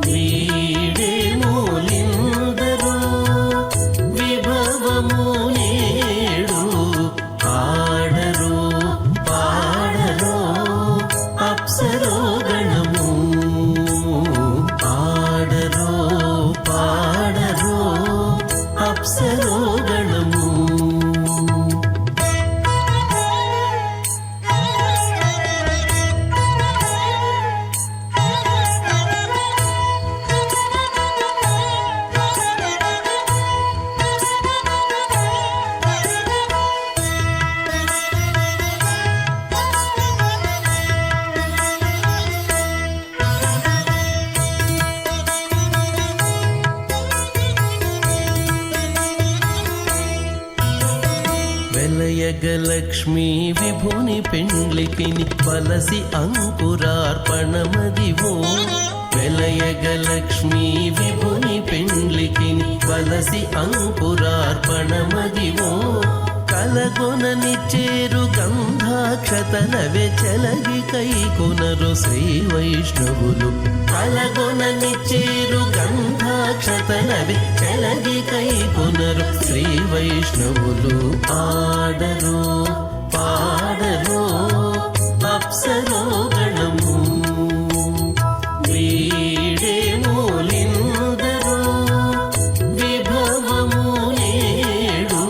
వీడే మూలిందరు విభవము నేడు. పాడరు పాడరు అప్సరో గణము పాడరు పాడరు అప్సరో గణము. వెలయగలక్ష్మీ విభుని పెండ్లికిని వలసి అంకురార్పణమదివో. వెలయగలక్ష్మీ విభుని పెండ్లికిని వలసి అంకురార్పణమదివో. కలగొనని చేరు గంధాక్షతలవే చెలగి కైకొనరు శ్రీ వైష్ణవులు. కలగొనని చేరు గంధాక్షతలవే చెలగి కైకొనరు శ్రీ వైష్ణవులు. ఆడరు పాడరు అప్సరో గణము వీడే మూలిందరు విభవము నేడు.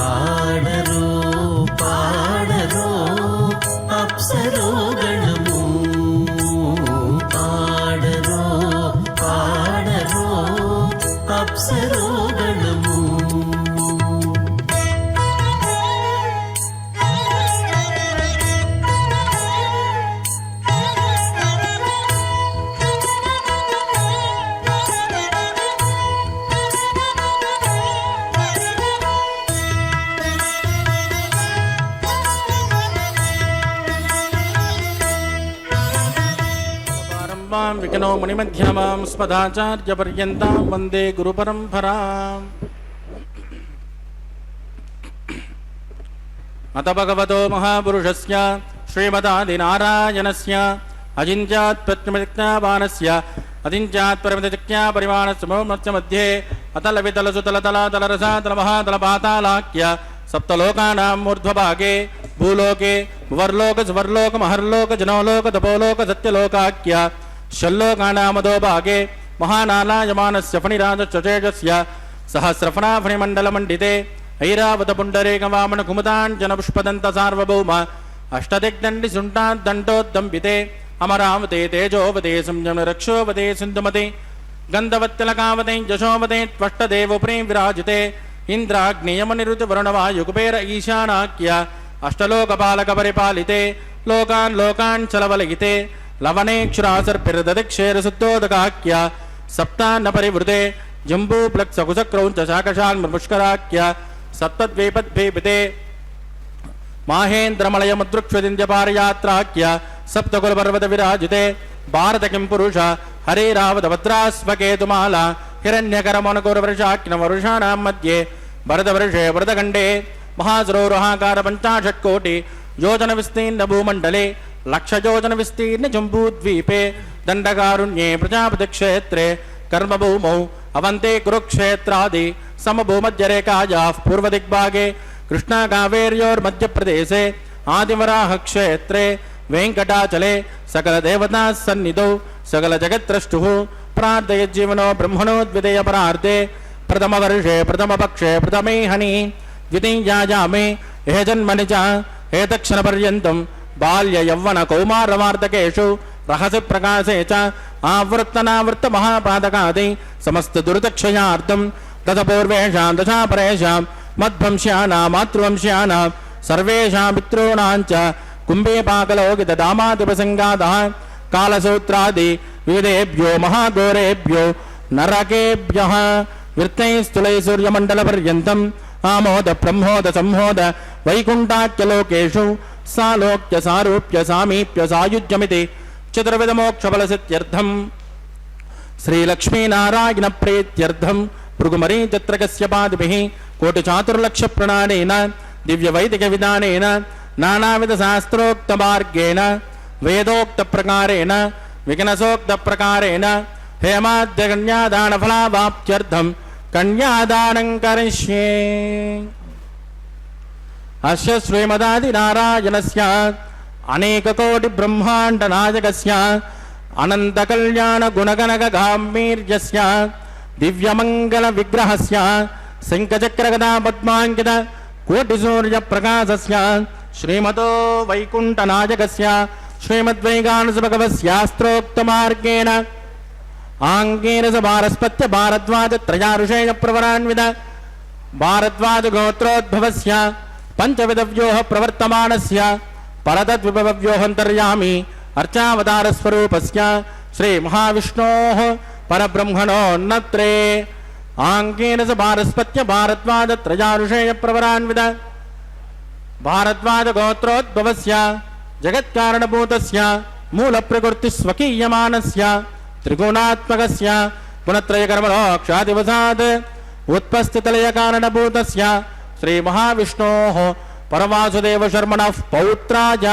ఆడరు పాడరు అప్సరో గణము ఆడరు పాడరు అప్సరో గణము. విఘ్నో మునిమధ్యమాం స్మదాచార్యపర్యంతాం వందే గురుపరంపరాం. అత భగవతో మహాపురుషస్య శ్రీమదాదినారాయణస్య అజింత్యాత్పత్తిజ్ఞాపానస్య అజింత్యాత్పరిమితజ్ఞాపరిమాణస్య మధ్యే అతలవితలసుతలతలాతలరసాతలమహాతలపాతాలాఖ్య సప్తలోకానాం ఊర్ధ్వభాగే భూలోకే వర్లోక స్వర్లోక మహర్లోక జనోలోక తపోలోక సత్యలోకాఖ్య షల్లోకానామదో భాగే మహానాలాయమానస్య ఫణిరాజశ్చేజస్య సహస్రఫణాఫణిమండలమండితే ఐరావత పుండరీకవామన కుముదాంజన పుష్పదంత సార్వభౌమ అష్టదిగ్దండి సుంటాద్దండోద్దంపితే అమరావతే తేజోవతే సంయమ రక్షోవతే సింధుమతే గంధవత్తిలకావతే యశోవతే త్వష్టదేవోపరి విరాజితే ఇంద్రాగ్నియమనిరుతి వరుణవాయుకుబేర ఈశానాఖ్య అష్టలోకపాలక పరిపాలితే లోకాన్ లోకాన్ చలవలయితే లవణేక్షురాసర్పిరదక్షేరశుద్ధోదకాఖ్య సప్తాన్న పరివృతే జంబూప్లక్సకుశక్రౌంచ శాకశాన్మృష్కరాఖ్య సప్తద్వీపద్వీపితే మాహేంద్రమలయముద్రుక్ష్వదింద్యపారయాత్రాఖ్య సప్తకులపర్వత విరాజితే భారత కిం పురుష హరేరావత భద్రాస్వకేతుమాల హిరణ్యకరమనకురవర్షాఖ్నవరుషాణాం మధ్యే భరతవర్షే భరతఖండే మహాసరోరుహాకార పంచాశత్కోటి యోజన విస్తీర్ణ భూమండలే లక్షయోజన విస్తీర్ణ జంబూద్వీపే దండకారుణ్యే ప్రజాపతి క్షేత్రే కర్మభూమౌ అవంతే కురుక్షేత్రాది సమభూమధ్యరేఖాయాః పూర్వదిగ్భాగే కృష్ణా కావేర్యోర్మధ్యప్రదేశే ఆదివరాహ క్షేత్రే వెంకటాచలే సకల దేవతా సన్నిధౌ సకల జగత్రష్టుః ప్రార్థయజ్జీవనో బ్రహ్మణోద్వితేయ పరార్థే ప్రథమ వర్షే ప్రథమ పక్షే ప్రథమే హని ద్వితీయాయామే ఏ జన్మని చ ఏతక్షణ పర్యంతం బాల్య యవ్వన కౌమారవార్ధకేషు రహసి ప్రకాశే చ ఆవృత్తనావృత్త మహాపాదకాది సమస్త దురితక్షయార్థం తత పూర్వేషాం దశాపరేషాం మద్వంశ్యానాం మాతృవంశ్యానాం सर्वेषां पितॄणां च कुम्भे पाकलौकितदामादिप्रसङ्गातः कालसूत्रादि विविधेभ्यो महाघोरेभ्यो नरकेभ्यः वृत्तैस्तुलैः सूर्यमण्डलपर्यन्तम् आमोद ब्रह्मोद संहोद वैकुण्ठाख्यलोकेषु सालोक्य सारूप्य सामीप्य सायुज्यमिति चतुर्विधमोक्षफलसिद्ध्यर्थम् श्रीलक्ष्मीनारायणप्रीत्यर्थम् भृगुमरीचित्रकस्यपादिभिः कोटिचातुर्लक्षप्रणानेन दिव्यवैदिकविधानेन नानाविधशास्त्रोक्तमार्गेण वेदोक्तप्रकारेण विघ्नसोक्तप्रकारेण हेमाद्यकन्यादानफलावाप्त्यर्थम् कन्यादानं करिष्ये। अस्य श्रीमदादिनारायणस्य अनेककोटिब्रह्माण्डनायकस्य अनन्तकल्याणगुणगणगगाम्भीर्यस्य दिव्यमङ्गलविग्रहस्य शङ्खचक्रगदापद्माङ्कित कोटिसूर्यप्रकाशस्य श्रीमतो वैकुण्ठनायकस्य श्रीमद्वैगानसभगवस्यास्त्रोक्तमार्गेण आङ्गेन स भारस्पत्य भारद्वाजत्रयाऋषेयप्रवरान्वित भारद्वाजगोत्रोद्भवस्य पञ्चविधव्योः प्रवर्तमानस्य परतद्विभवव्योऽन्तर्यामी अर्चावतारस्वरूपस्य श्रीमहाविष्णोः परब्रह्मणोन्नत्रे आङ्गेन स भारस्पत्य भारद्वाजत्रयाऋषेयप्रवरान्वित भारद्वाजगोत्रोद्भवस्य जगत्कारणभूतस्य मूलप्रकृतिस्वकीयमानस्य त्रिगुणात्मकस्य गुणत्रयकर्मणोक्षादिवसात् उत्पस्थितलयकारणभूतस्य श्रीमहाविष्णोः परवासुदेवशर्मणः पौत्राय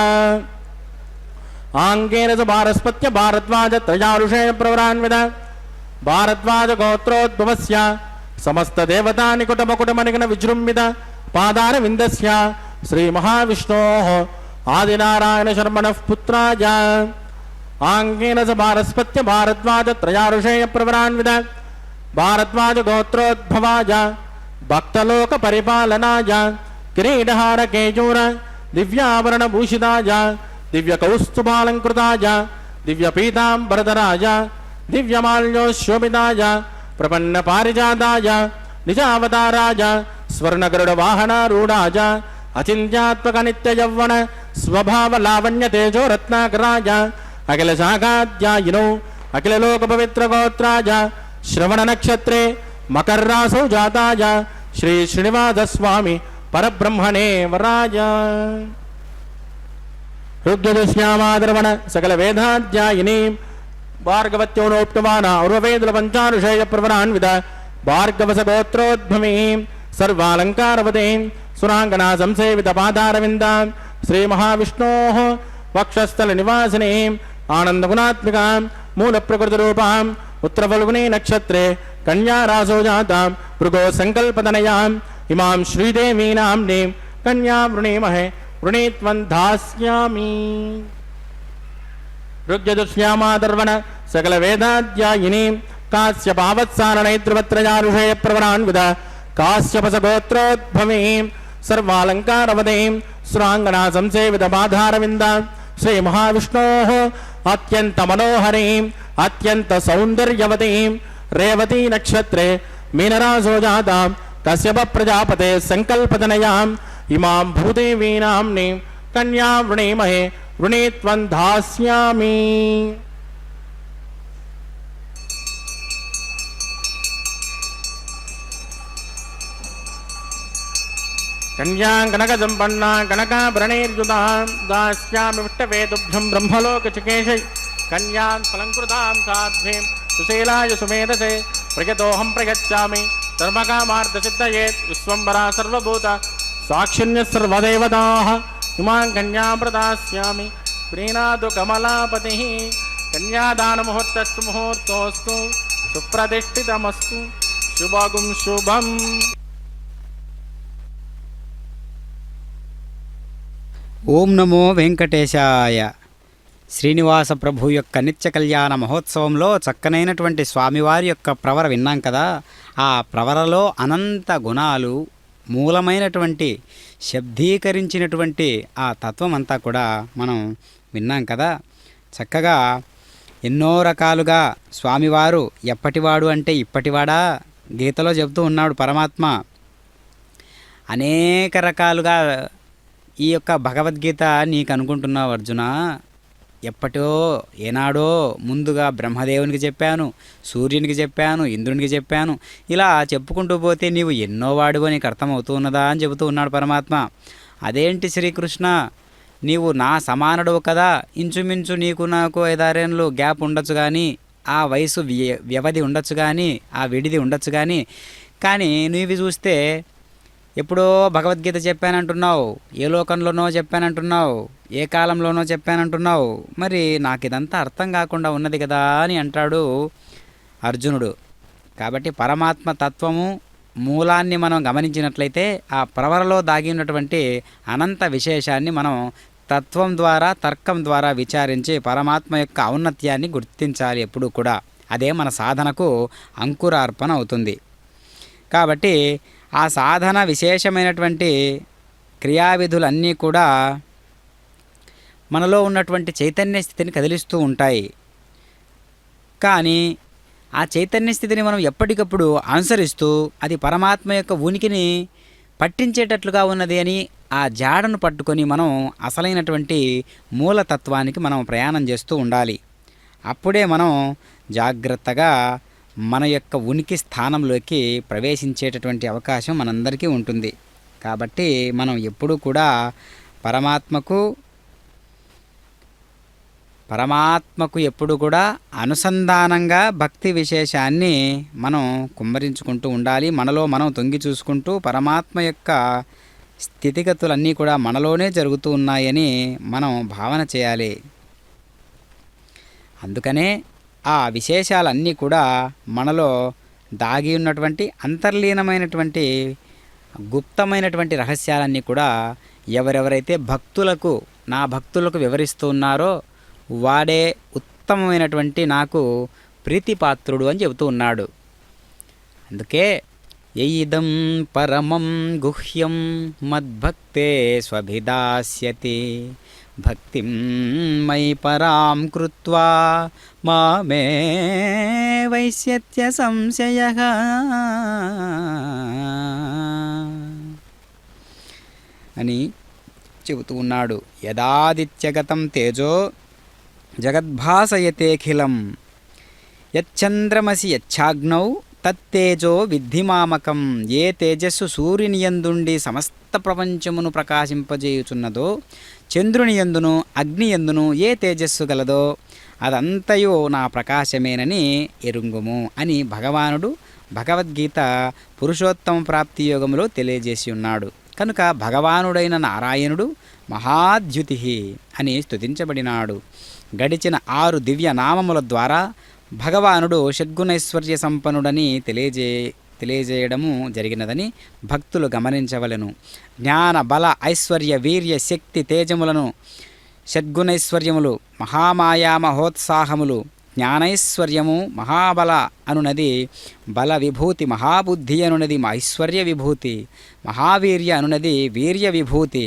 आङ्गेन स भारस्पत्य भारद्वाजत्रयाऋषेयप्रवरान्वित भारद्वाजगोत्रोद्भवस्य समस्तदेवतानिकुटमकुटमनिगणविजृम्भित पादारविन्दस्य श्रीमहाविष्णोः आदिनारायणशर्मणः पुत्राय आङ्गेन स भारस्पत्य भारद्वाजत्रयाऋषेयप्रवरान्वित भारद्वाजगोत्रोद्भवाय भक्तलोकपरिपालनाय किरीटहारकेयूर दिव्याभरणभूषिताय दिव्यकौस्तुभालङ्कृताय दिव्यपीताम्बरधराय दिव्यमाल्योशोभिताय प्रपन्नपारिजाताय निजावताराय स्वर्णगरुडवाहनारूढाय अचिन्त्यात्मकनित्ययौवन स्वभावलावण्यतेजो रत्नाकराय अखिलशाखाध्यायिनो अखिललोकपवित्रगोत्राय श्रवणनक्षत्रे मकर्रासौ जाताय श्रीश्रीनिवासस्वामी परब्रह्मणे वराय ऋग्यजुष्यामादर्वण सकलवेदाध्यायिनीं भार्गवत्योनोक्तवाना उर्ववेदुलपञ्चानुषेयप्रवरान्वित भार्गवसगोत्रोद्भवीं सर्वालङ्कारवतीं सुराङ्गना संसेवितपादारविन्दां श्रीमहाविष्णोः वक्षस्थलनिवासिनीम् आनन्दगुणात्मिकां मूलप्रकृतिरूपाम् उत्तरफल्गुनी नक्षत्रे कन्यारासो जातां भृगो सङ्कल्पतनयाम् इमां श्रीदेवी नाम्नीं कन्या वृणीमहे वृणीत्वं धास्यामि। ऋग्यजुष्यामादर्वण सकलवेदाध्यायिनीं काश्यपावत्सारणैत्रिवत्रयाऋषेयप्रवरान्वित काश्यपसगोत्रोद्भवीं सर्वालङ्कारवतीं सुराङ्गना संसेवितपादारविन्दां श्रीमहाविष्णोः अत्यन्तमनोहरीम् अत्यन्तसौन्दर्यवतीं रेवती नक्षत्रे मीनरासो जातां कश्यप प्रजापते सङ्कल्पतनयाम् इमां भूदेवी नाम्नीं कन्या वृणीमहे वृणीत्वं धास्यामि। कन्यां कनकसम्पन्ना कनकाभरणैर्युतां दास्यामि विष्टवेदुभ्यं ब्रह्मलोकचिकेशै कन्यां फलङ्कृतां साध्वीं सुशीलाय सुमेधसे प्रयतोऽहं प्रयच्छामि धर्मकामार्थसिद्धये विश्वम्भरा सर्वभूत साक्षिण्यः सर्वदेवताः इमां कन्यां प्रदास्यामि प्रीणातु कमलापतिः कन्यादानमुहूर्तस्तु मुहूर्तोऽस्तु सुप्रतिष्ठितमस्तु शुभगुं शुभम्। ఓం నమో వెంకటేశాయ. శ్రీనివాస ప్రభు యొక్క నిత్య కళ్యాణ మహోత్సవంలో చక్కనైనటువంటి స్వామివారి యొక్క ప్రవర విన్నాం కదా. ఆ ప్రవరలో అనంత గుణాలు మూలమైనటువంటి శబ్దీకరించినటువంటి ఆ తత్వం అంతా కూడా మనం విన్నాం కదా. చక్కగా ఎన్నో రకాలుగా స్వామివారు ఎప్పటివాడు అంటే ఇప్పటివాడా గీతలో చెబుతూ ఉన్నాడు పరమాత్మ. అనేక రకాలుగా ఈ యొక్క భగవద్గీత నీకు అనుకుంటున్నావు అర్జున, ఎప్పటో ఏనాడో ముందుగా బ్రహ్మదేవునికి చెప్పాను, సూర్యునికి చెప్పాను, ఇంద్రునికి చెప్పాను, ఇలా చెప్పుకుంటూ పోతే నీవు ఎన్నో వాడివో నీకు అర్థమవుతూ ఉన్నదా అని చెబుతూ ఉన్నాడు పరమాత్మ. అదేంటి శ్రీకృష్ణ, నీవు నా సమానుడవు కదా, ఇంచుమించు నీకు నాకు 5-6 ఏళ్ళు గ్యాప్ ఉండొచ్చు, కానీ ఆ వయసు వ్యవధి ఉండొచ్చు, కానీ ఆ విడిది ఉండొచ్చు, కానీ నువ్వు చూస్తే ఎప్పుడో భగవద్గీత చెప్పానంటున్నావు, ఏ లోకంలోనో చెప్పానంటున్నావు, ఏ కాలంలోనో చెప్పానంటున్నావు, మరి నాకు ఇదంతా అర్థం కాకుండా ఉన్నది కదా అని అంటాడు అర్జునుడు. కాబట్టి పరమాత్మ తత్వము మూలాన్ని మనం గమనించినట్లయితే ఆ ప్రవరలో దాగి ఉన్నటువంటి అనంత విశేషాన్ని మనం తత్వం ద్వారా, తర్కం ద్వారా విచారించి పరమాత్మ యొక్క ఔన్నత్యాన్ని గుర్తించాలి ఎప్పుడూ కూడా. అదే మన సాధనకు అంకురార్పణ అవుతుంది. కాబట్టి ఆ సాధన విశేషమైనటువంటి క్రియావిధులన్నీ కూడా మనలో ఉన్నటువంటి చైతన్య స్థితిని కదిలిస్తూ ఉంటాయి. కానీ ఆ చైతన్య స్థితిని మనం ఎప్పటికప్పుడు అనుసరిస్తూ అది పరమాత్మ యొక్క ఉనికిని పట్టించేటట్లుగా ఉన్నది అని ఆ జాడను పట్టుకొని మనం అసలైనటువంటి మూలతత్వానికి మనం ప్రయాణం చేస్తూ ఉండాలి. అప్పుడే మనం జాగ్రత్తగా మన యొక్క ఉనికి స్థానంలోకి ప్రవేశించేటటువంటి అవకాశం మనందరికీ ఉంటుంది. కాబట్టి మనం ఎప్పుడూ కూడా పరమాత్మకు ఎప్పుడు కూడా అనుసంధానంగా భక్తి విశేషాన్ని మనం కుమ్మరించుకుంటూ ఉండాలి. మనలో మనం తొంగి చూసుకుంటూ పరమాత్మ యొక్క స్థితిగతులన్నీ కూడా మనలోనే జరుగుతూ ఉన్నాయని మనం భావన చేయాలి. అందుకనే ఆ విశేషాలన్నీ కూడా మనలో దాగి ఉన్నటువంటి అంతర్లీనమైనటువంటి గుప్తమైనటువంటి రహస్యాలన్నీ కూడా ఎవరెవరైతే నా భక్తులకు వివరిస్తూ ఉన్నారో వాడే ఉత్తమమైనటువంటి నాకు ప్రీతిపాత్రుడు అని చెబుతూ ఉన్నాడు. అందుకే యయిదం పరమం గుహ్యం మద్భక్తే స్వభిదాస్యతి భక్తిం మయి పరాం కృత్వా మామే వైశ్యత్య సంశయః అని చెబుతూ ఉన్నాడు. యదాదిత్యగతం తేజో జగద్భాసయతేఖిలం యచ్చంద్రమసి యచ్ఛాగ్నౌ తత్తేజో విద్ధిమామకం. ఏ తేజస్సు సూర్యునియందుండి సమస్త ప్రపంచమును ప్రకాశింపజేయుచున్నదో, చంద్రునియందును అగ్నియందును ఏ తేజస్సు గలదో అదంతయు నా ప్రకాశమేనని ఎరుంగుము అని భగవానుడు భగవద్గీత పురుషోత్తమ ప్రాప్తి యోగంలో తెలియజేసి ఉన్నాడు. కనుక భగవానుడైన నారాయణుడు మహాద్యుతి అని స్తుతించబడినాడు. గడిచిన 6 దివ్య నామముల ద్వారా భగవానుడు షడ్గుణైశ్వర్య సంపన్నుడని తెలియజేయడము జరిగినదని భక్తులు గమనించవలెను. జ్ఞాన బల ఐశ్వర్య వీర్య శక్తి తేజములను షడ్గుణైశ్వర్యములు, మహామాయా మహోత్సాహములు, జ్ఞానైశ్వర్యము, మహాబల అనునది బల విభూతి, మహాబుద్ధి అనునది ఐశ్వర్య విభూతి, మహావీర్య అనునది వీర్య విభూతి,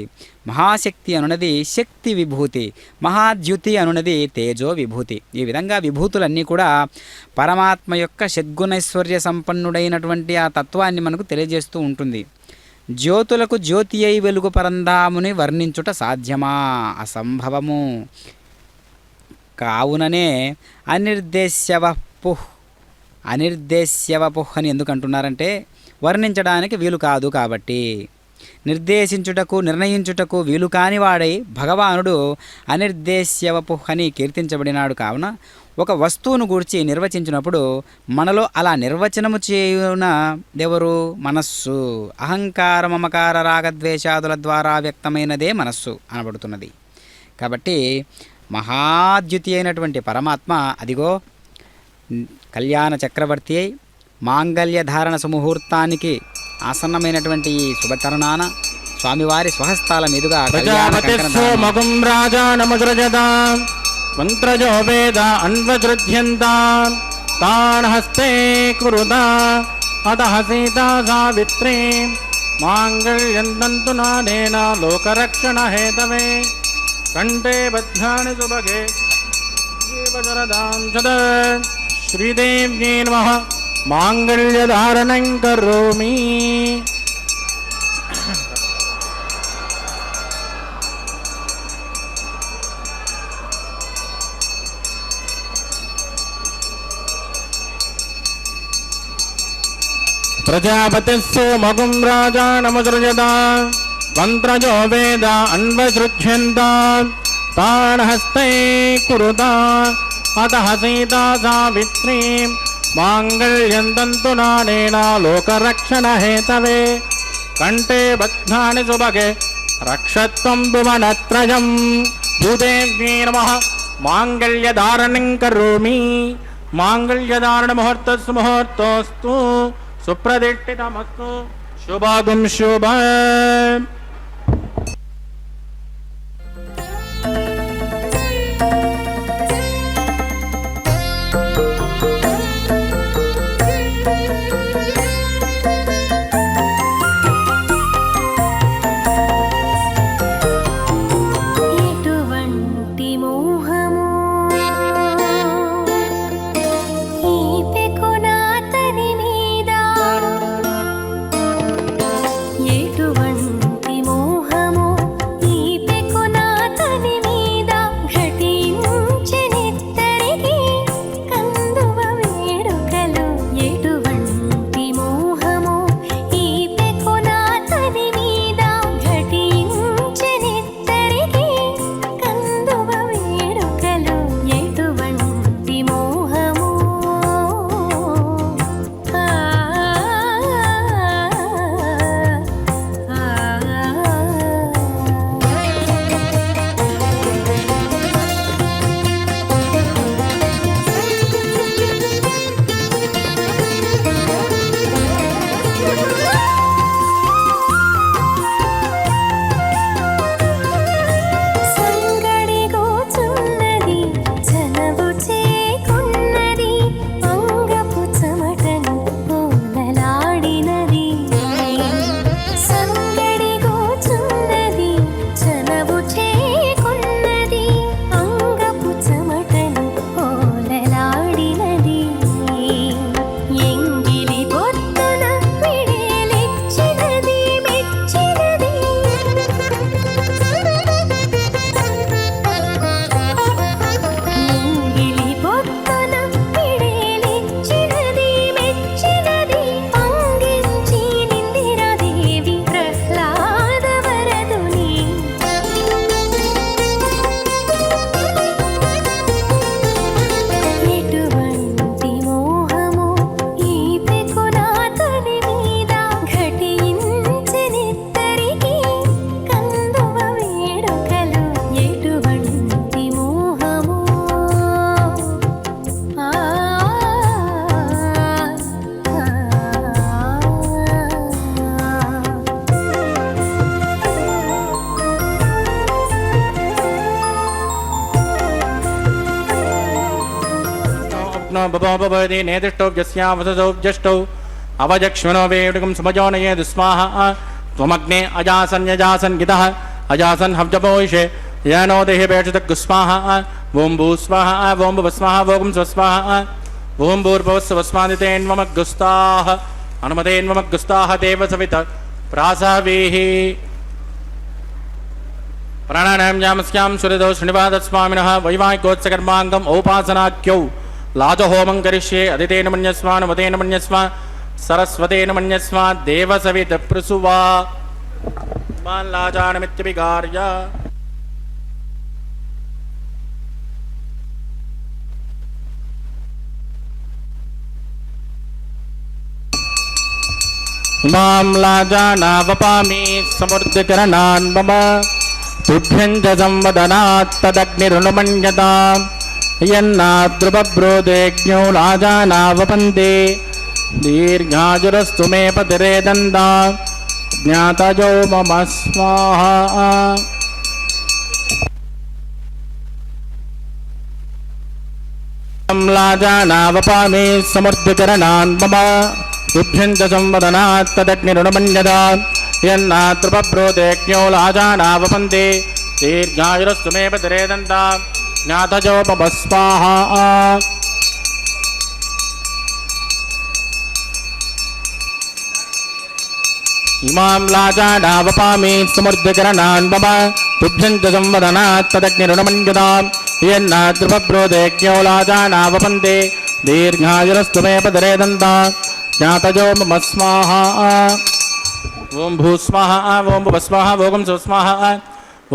మహాశక్తి అనునది శక్తి విభూతి, మహాద్యుతి అనునది తేజో విభూతి. ఈ విధంగా విభూతులన్నీ కూడా పరమాత్మ యొక్క షడ్గుణైశ్వర్య సంపన్నుడైనటువంటి ఆ తత్వాన్ని మనకు తెలియజేస్తూ ఉంటుంది. జ్యోతులకు జ్యోతి అయి వెలుగు పరంధాముని వర్ణించుట సాధ్యమా? అసంభవము. కావుననే అనిర్దేశ్యవపుః అని ఎందుకు అంటున్నారంటే వర్ణించడానికి వీలు కాదు కాబట్టి. నిర్దేశించుటకు నిర్ణయించుటకు వీలు కానివాడై భగవానుడు అనిర్దేశ్యవపుః అని కీర్తించబడినాడు. కావున ఒక వస్తువును గూర్చి నిర్వచించినప్పుడు మనలో అలా నిర్వచనము చేయున ఎవరు? మనస్సు. అహంకార మమకార రాగద్వేషాదుల ద్వారా వ్యక్తమైనదే మనస్సు అనబడుతున్నది. కాబట్టి మహాద్యుతి అయినటువంటి పరమాత్మ అదిగో కళ్యాణ చక్రవర్తి అయి మాంగళ్య ధారణ సుముహూర్తానికి ఆసన్నమైనటువంటి ఈ శుభతరుణాన స్వామివారి స్వహస్తాల మీదుగా మగుం రాజానమగ్రజదాం మంత్రజో వేద అన్వజృధ్యంతాం తాన్ హస్తే కురుదా అతః సీతా సావిత్రీ మాంగళ్యం తంతు నానేన లోకరక్షణ హేతవే కంఠే బధ్నాని సుభగే జీవజరదాం చద శ్రీదేవ్యై నమః మాంగళ్యధారణం కరోమి. प्रजापतिस्सु मगुं राजानमुसृजत मन्त्रजो वेद अन्वसृज्यन्त तान् हस्ते कुरुत अतः सीता सावित्रीं माङ्गल्यं तन्तुनानेन लोकरक्षणहेतवे कण्ठे बध्नानि सुभगे रक्षत्वं भुवनत्रयं भूदेव्यै नमः माङ्गल्यधारणं करोमि माङ्गल्यधारणमुहूर्तस्तु मुहूर्तोऽस्तु सुप्रतिष्ठितमस्तु शुभागुं शुभ ఎటువంటి మోహము ఈ పెకునాతని మీద ఎటువంటి మోహము ఈ పెకునాతని మీద ఘటించెనిద్దరికి కందువ వేడుకలు ఎటువంటి మోహము ఈ పెకునాతని మీద ఘటించెనిద్దరికి కందువ వేడుకలు ఎటువంటి మోహము సంగడి గోచున్నది చనవు చేకున్నది అంగపు చెమటను ఓలలాడినది సంగడి గోచున్నది చనవు చేకున్నది అంగపు చెమటను ఓలలాడినది ఎంగిలి పొత్తున విడేలిచ్చినది మెచ్చినది ఎంగిలి పొత్తున విడేలిచ్చినది మెచ్చినది అంగించి నిందిరాదేవి ప్రహ్లాద వరదుని ఎటువంటి మోహము ఈ పెకునాతని మీద ఘటించెనిద్దరికి కందువ వేడుకలు ఎటువంటి మోహము भवति नेदिष्टौ यस्यावससौ ज्यष्टौ अवजक्ष्मनो वेडुकं समजोनये दुस्माः त्वमग्ने अजासन्यजासन् गितः अजासन् हव्यपोषे येनो देहे पेक्षतगुस्माः ॐ भूस्वाहा ॐ भुवस्वाः ॐ स्वस्वाहा ॐ भूर्भुवस्वस्मादितेन्वमग्गुस्ताः हनुमतेन्वमग्गुस्ताः देवसवित प्रासावीः प्राणानां जामस्यां सुहृदौ श्रीनिवासस्वामिनः वैवाहिकोत्सकर्माङ्गम् औपासनाख्यौ लाजहोमं करिष्ये अदितेन मन्यस्वा नुमतेन मन्यस्वा सरस्वतेन मन्यस्वा देवसवित प्रसुवा लाजानमित्यभिगार्य इमां लाजानावपामि समृद्धिकरणान् मम तुभ्यं च संवदनात् तदग्निरुनुमन्यताम् यन्नाद्रुबब्रोदेज्ञो लाजानावपन्ते दीर्घाजुरस्तु मे पतिरेदन्ता ज्ञातजो मम स्वाहा लाजानावपामि समृद्धिकरणान् मम तुभ्यं च संवदनात् तदग्निरुनुमन्यताम् यन्नाद्रुबब्रोदेज्ञो लाजानावपन्ते दीर्घायुरस्तु मे पतिरेदन्ता ज्ञातजो मम स्वाहा इमां लाजानावपामि समृद्धिकरणान् मम तुभ्यं च संवदनात् तदग्निरुनुमन्यताम् यन्नाद्रुबब्रोदेज्ञो लाजानावपन्ते दीर्घायुरस्तु मे पतिरेदन्ता ज्ञातजो मम स्वाहा ओम भूस्वाहा ओम भुवस्वाहा ओम सुस्वाहा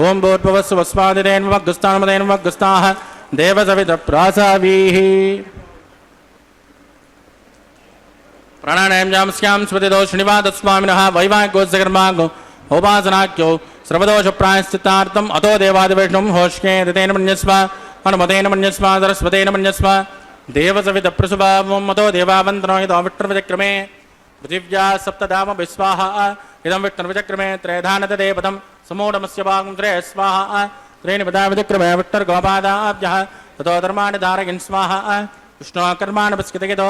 ओम भूर्भुवस्वस्वादिरेन्वग्गुस्तान्मदेन्वग्गुस्ताः देवसवितप्रासावीः प्राणायाम्यां स्मृतिदो श्रीनिवासस्वामिनः वैवाहिकोत्सकर्मागो उपासनाख्यो सर्वदोषप्रायश्चित्तार्थम् अतो देवादिवैष्णवं होष्ये ऋतेन मन्यस्व हनुमतेन मन्यस्व सरस्वतेन मन्यस्व देवसवितप्रसुभावं मतो देवावन्तनो यतो विष्णुर्विचक्रमे पृथिव्या सप्तधाम विस्वाहा इदं विष्णुर्विचक्रमे त्रयधानतदेवतं समूढमस्य भागं त्रय स्वाहा त्रीणि पदा विचक्रमे विष्णुर्गोपादाभ्यः ततो धर्माणि धारयन् स्वाहा विष्णोकर्माणि पश्यतगितो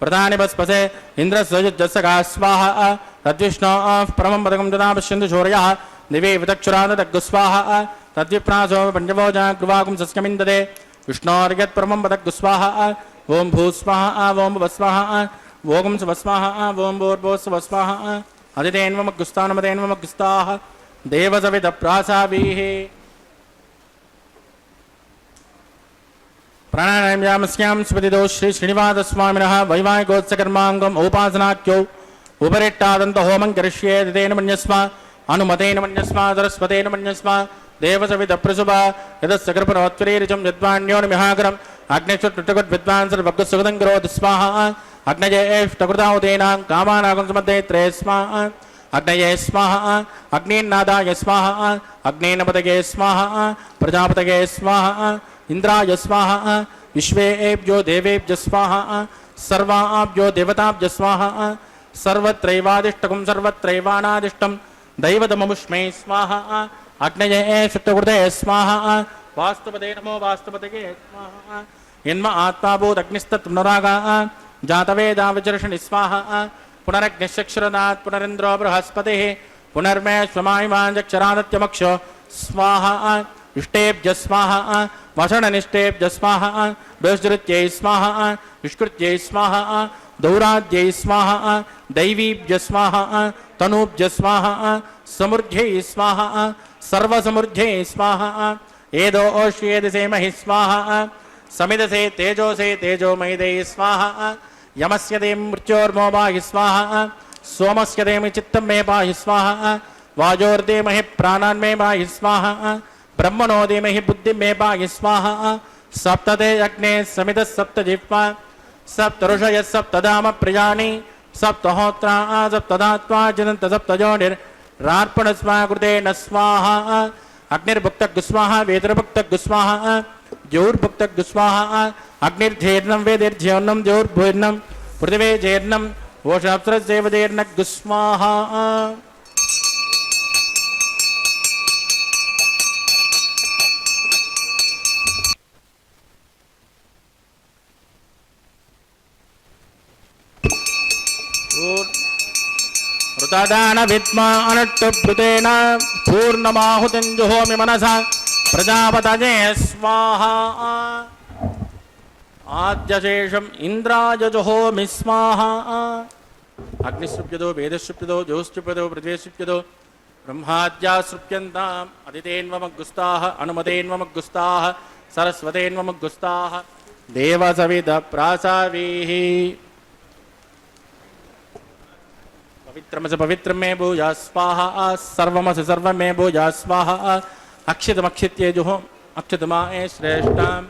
प्रधानि बस्पसे इन्द्रस्वजुजस्सखा स्वाहा तद्विष्णो परमं पदकं तदा पश्यन्तु शौर्यः दिवे वितक्षुरादग्गुस्वाहा तद्विप्रासो पञ्चभोजा कृवाकुं सस्यमिन्दते विष्णोर्यत्परमं पदग्गुस्वाहा ओं भूस्वाहा ओं भुवस्वाहा ओं सुवस्वाहा ओं भूर्भुवस्वाहा अदितेन्वमग्गुस्तानमदेन्वमग्गुस्ताः देवसवितप्रासावीः प्राणायाम्यां स्मृतिदो श्री श्रीनिवासस्वामिनः वैवाहिकोत्सकर्माङ्गम् औपासनाख्यौ उपरिट्टादन्त होमं करिष्ये दितेन मन्यस्व अनुमतेन मन्यस्व सरस्वतेन मन्यस्व देवसवितप्रसुभा यदस्य कृपणोत्तरीरिचं यद्वान्योनिमिहाकरम् अग्निश्वट्टुटुकद्विद्वान् सर्वभक्तसुगतं करोति स्वाहा अग्नयेष्टकृताहुतेनां कामानागुंसमध्ये त्रये स्वाहा अग्नये स्वाहा अग्निन्नादाय स्वाहा अग्नेनपतये स्वाहा प्रजापतये स्वाहा इंद्राय स्वाहा विश्वेभ्यो देवेभ्यो स्वाहा सर्वाभ्यो देवताभ्यो स्वाहा सर्वत्रैवादिष्टकं सर्वत्रैवानादिष्टं दैवतममुष्मै स्वाहा अग्नये शुद्धकृते स्वाहा वास्तुपदे नमो वास्तुपदये स्वाहा यन्म आत्माभूतग्निस्तत्पुनरागा जातवेदा विचर्षणि स्वाहा पुनरग्निश्चक्षुरनात् पुनरिन्द्रो बृहस्पतिः पुनर्मे स्वमायमाञ्चक्षरादत्यमक्ष स्वाहा इष्टेभ्य स्वाहा वषणनिष्टेभ्य स्वाहा बृहस्पत्यै स्वाहा विष्कृत्यै स्वाहा दौराद्यै स्वाहा दैवीभ्य स्वाहा तनूभ्य स्वाहा समृद्ध्यै स्वाहा सर्वसमृद्ध्यै स्वाहा एदो ओष्येदसे महि स्वाहा समिदसे तेजोसे तेजोमयिदे स्वाहा यमस्य दें मृत्योर्मो पाहि स्वाहा सोमस्य देमि चित्तं मे पाहि स्वाहा वाजोर्देमहि प्राणान् मे पाहि स्वाहा ब्रह्मणो देमहि बुद्धिं मे पाहि स्वाहा सप्तते अग्ने समितः सप्तजिह्वा सप्तऋषयः सप्तधाम प्रियाणि सप्तहोत्रा सप्तधात्वा जिनन्त सप्तजोनिर्रार्पणस्वाकृते न स्वाहा अग्निर्भुक्तः स्वाहा वेदर्भुक्तः स्वाहा ज्योर्भुक्तः स्वाहा अग्निर्जेर्णं वेदिर्ज्योर्णं ज्योर्भूर्णं पृथिवे जेर्णं वोषाप्सरस्यैवजेर्णः स्वाहा ऋतादान विद्मा अनट्टभृतेन पूर्णमाहुतिं जुहोमि मनसा प्रजापतये स्वाहा आद्यशेषम् इन्द्राय जुहोमि स्वाहा अग्निसृप्यतो वेदसृप्यतो ज्योतिसृप्यतो पृथ्वीसृप्यतो ब्रह्माद्या सृप्यन्ताम् अदितेन्वमग्गुस्ताः अनुमतेन्वमग्गुस्ताः सरस्वतेन्वमग्गुस्ताः देवसवितप्रासावीः पवित्रमसि पवित्रं मे भूया स्वाहा सर्वमसि सर्वं मे भूया स्वाहा अक्षितमक्षित्ये जुहो अक्षितमाए श्रेष्ठाम्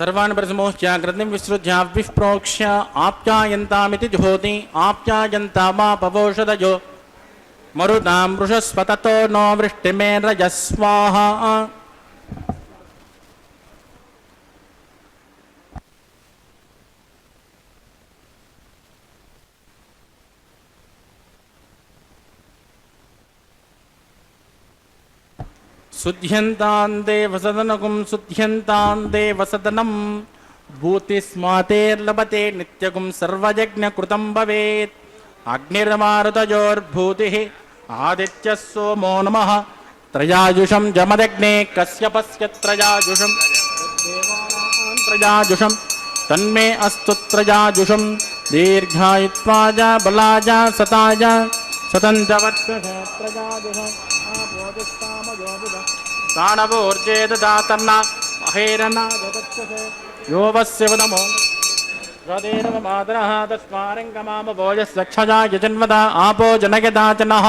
सर्वान् प्रसमोह्य कृतिं विसृज्य विप्रोक्ष्य आप्यायन्तामिति जुहोति आप्यायन्तामापवोषधयो मरुतां वृषस्पततो नो वृष्टिमेरय स्वाहा శుద్ధ్యంతాన్ దేవసదనకం శుద్ధ్యంతాన్ దేవసదనం భూతిస్మాతేర్లభతే నిత్యకం సర్వయజ్ఞకృతం భవేత్. అగ్నిర్మారుతయోర్భూతిః ఆదిత్యः సోమో నమః. త్రయాయుషం జమదగ్నే కశ్యపస్య త్రయాయుషం త్రయాయుషం తన్మే అస్తు త్రయాయుషం. దీర్ఘాయుత్వాయ బలాయ సతాయ సతంచ వర్షసే త్రయాయుషం. తానవోర్జే దదాతన్న మహేరణ జగత్సే యో వస్య వదమో రదేరవ మాతరః తస్మారంగమామ భోజస్య క్షజాయ జన్మద ఆపో జనయదాచనః.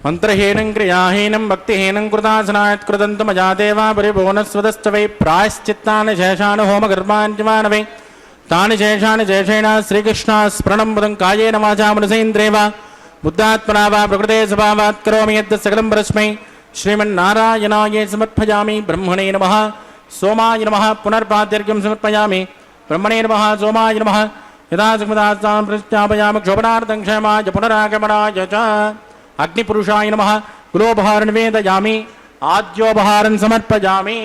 మంత్రహీనం క్రియాహీనం భక్తిహీనం కృతాసనాయత్ కృతంతు మజా దేవా పరిభువనస్వదశ్చ వై ప్రాయశ్చిత్తాని శేషాను హోమగర్భాన్యమాన వై తాని శేషాని శేషేణ శ్రీకృష్ణ స్మరణం బుధం కాయేన వాచా మనసేంద్రేవ బుద్ధాత్మనా వా ప్రకృతే స్వభావాత్ కరోమి యత్ సకలం పరస్మై శ్రీమన్నారాయణాయ సమర్పయామి. బ్రహ్మణే నమః సోమాయ నమః. పునర్పాద్యర్ఘ్యం సమర్పయామి. బ్రహ్మణే నమః సోమాయ నమః. యథా సుఖదాస్తాం ప్రత్యాపయామి క్షోభనార్థం క్షేమాయ పునరాగమనాయ చ. అగ్నిపురుషాయ నమః. కులోపహారం నివేదయామి. ఆద్యోపహారం సమర్పయామి.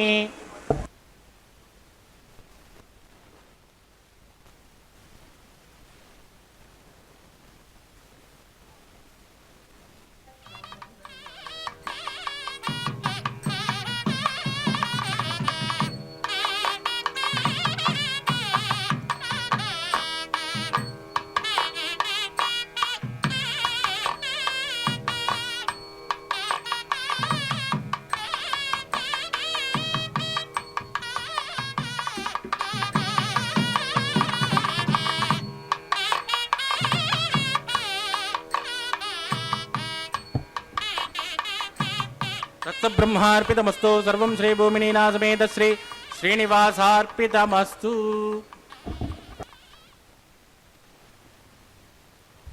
తత్సబ్రహ్మార్పితమస్తు. సర్వం శ్రీభూమినీనా సమేత శ్రీ శ్రీనివాసార్పితమస్తు.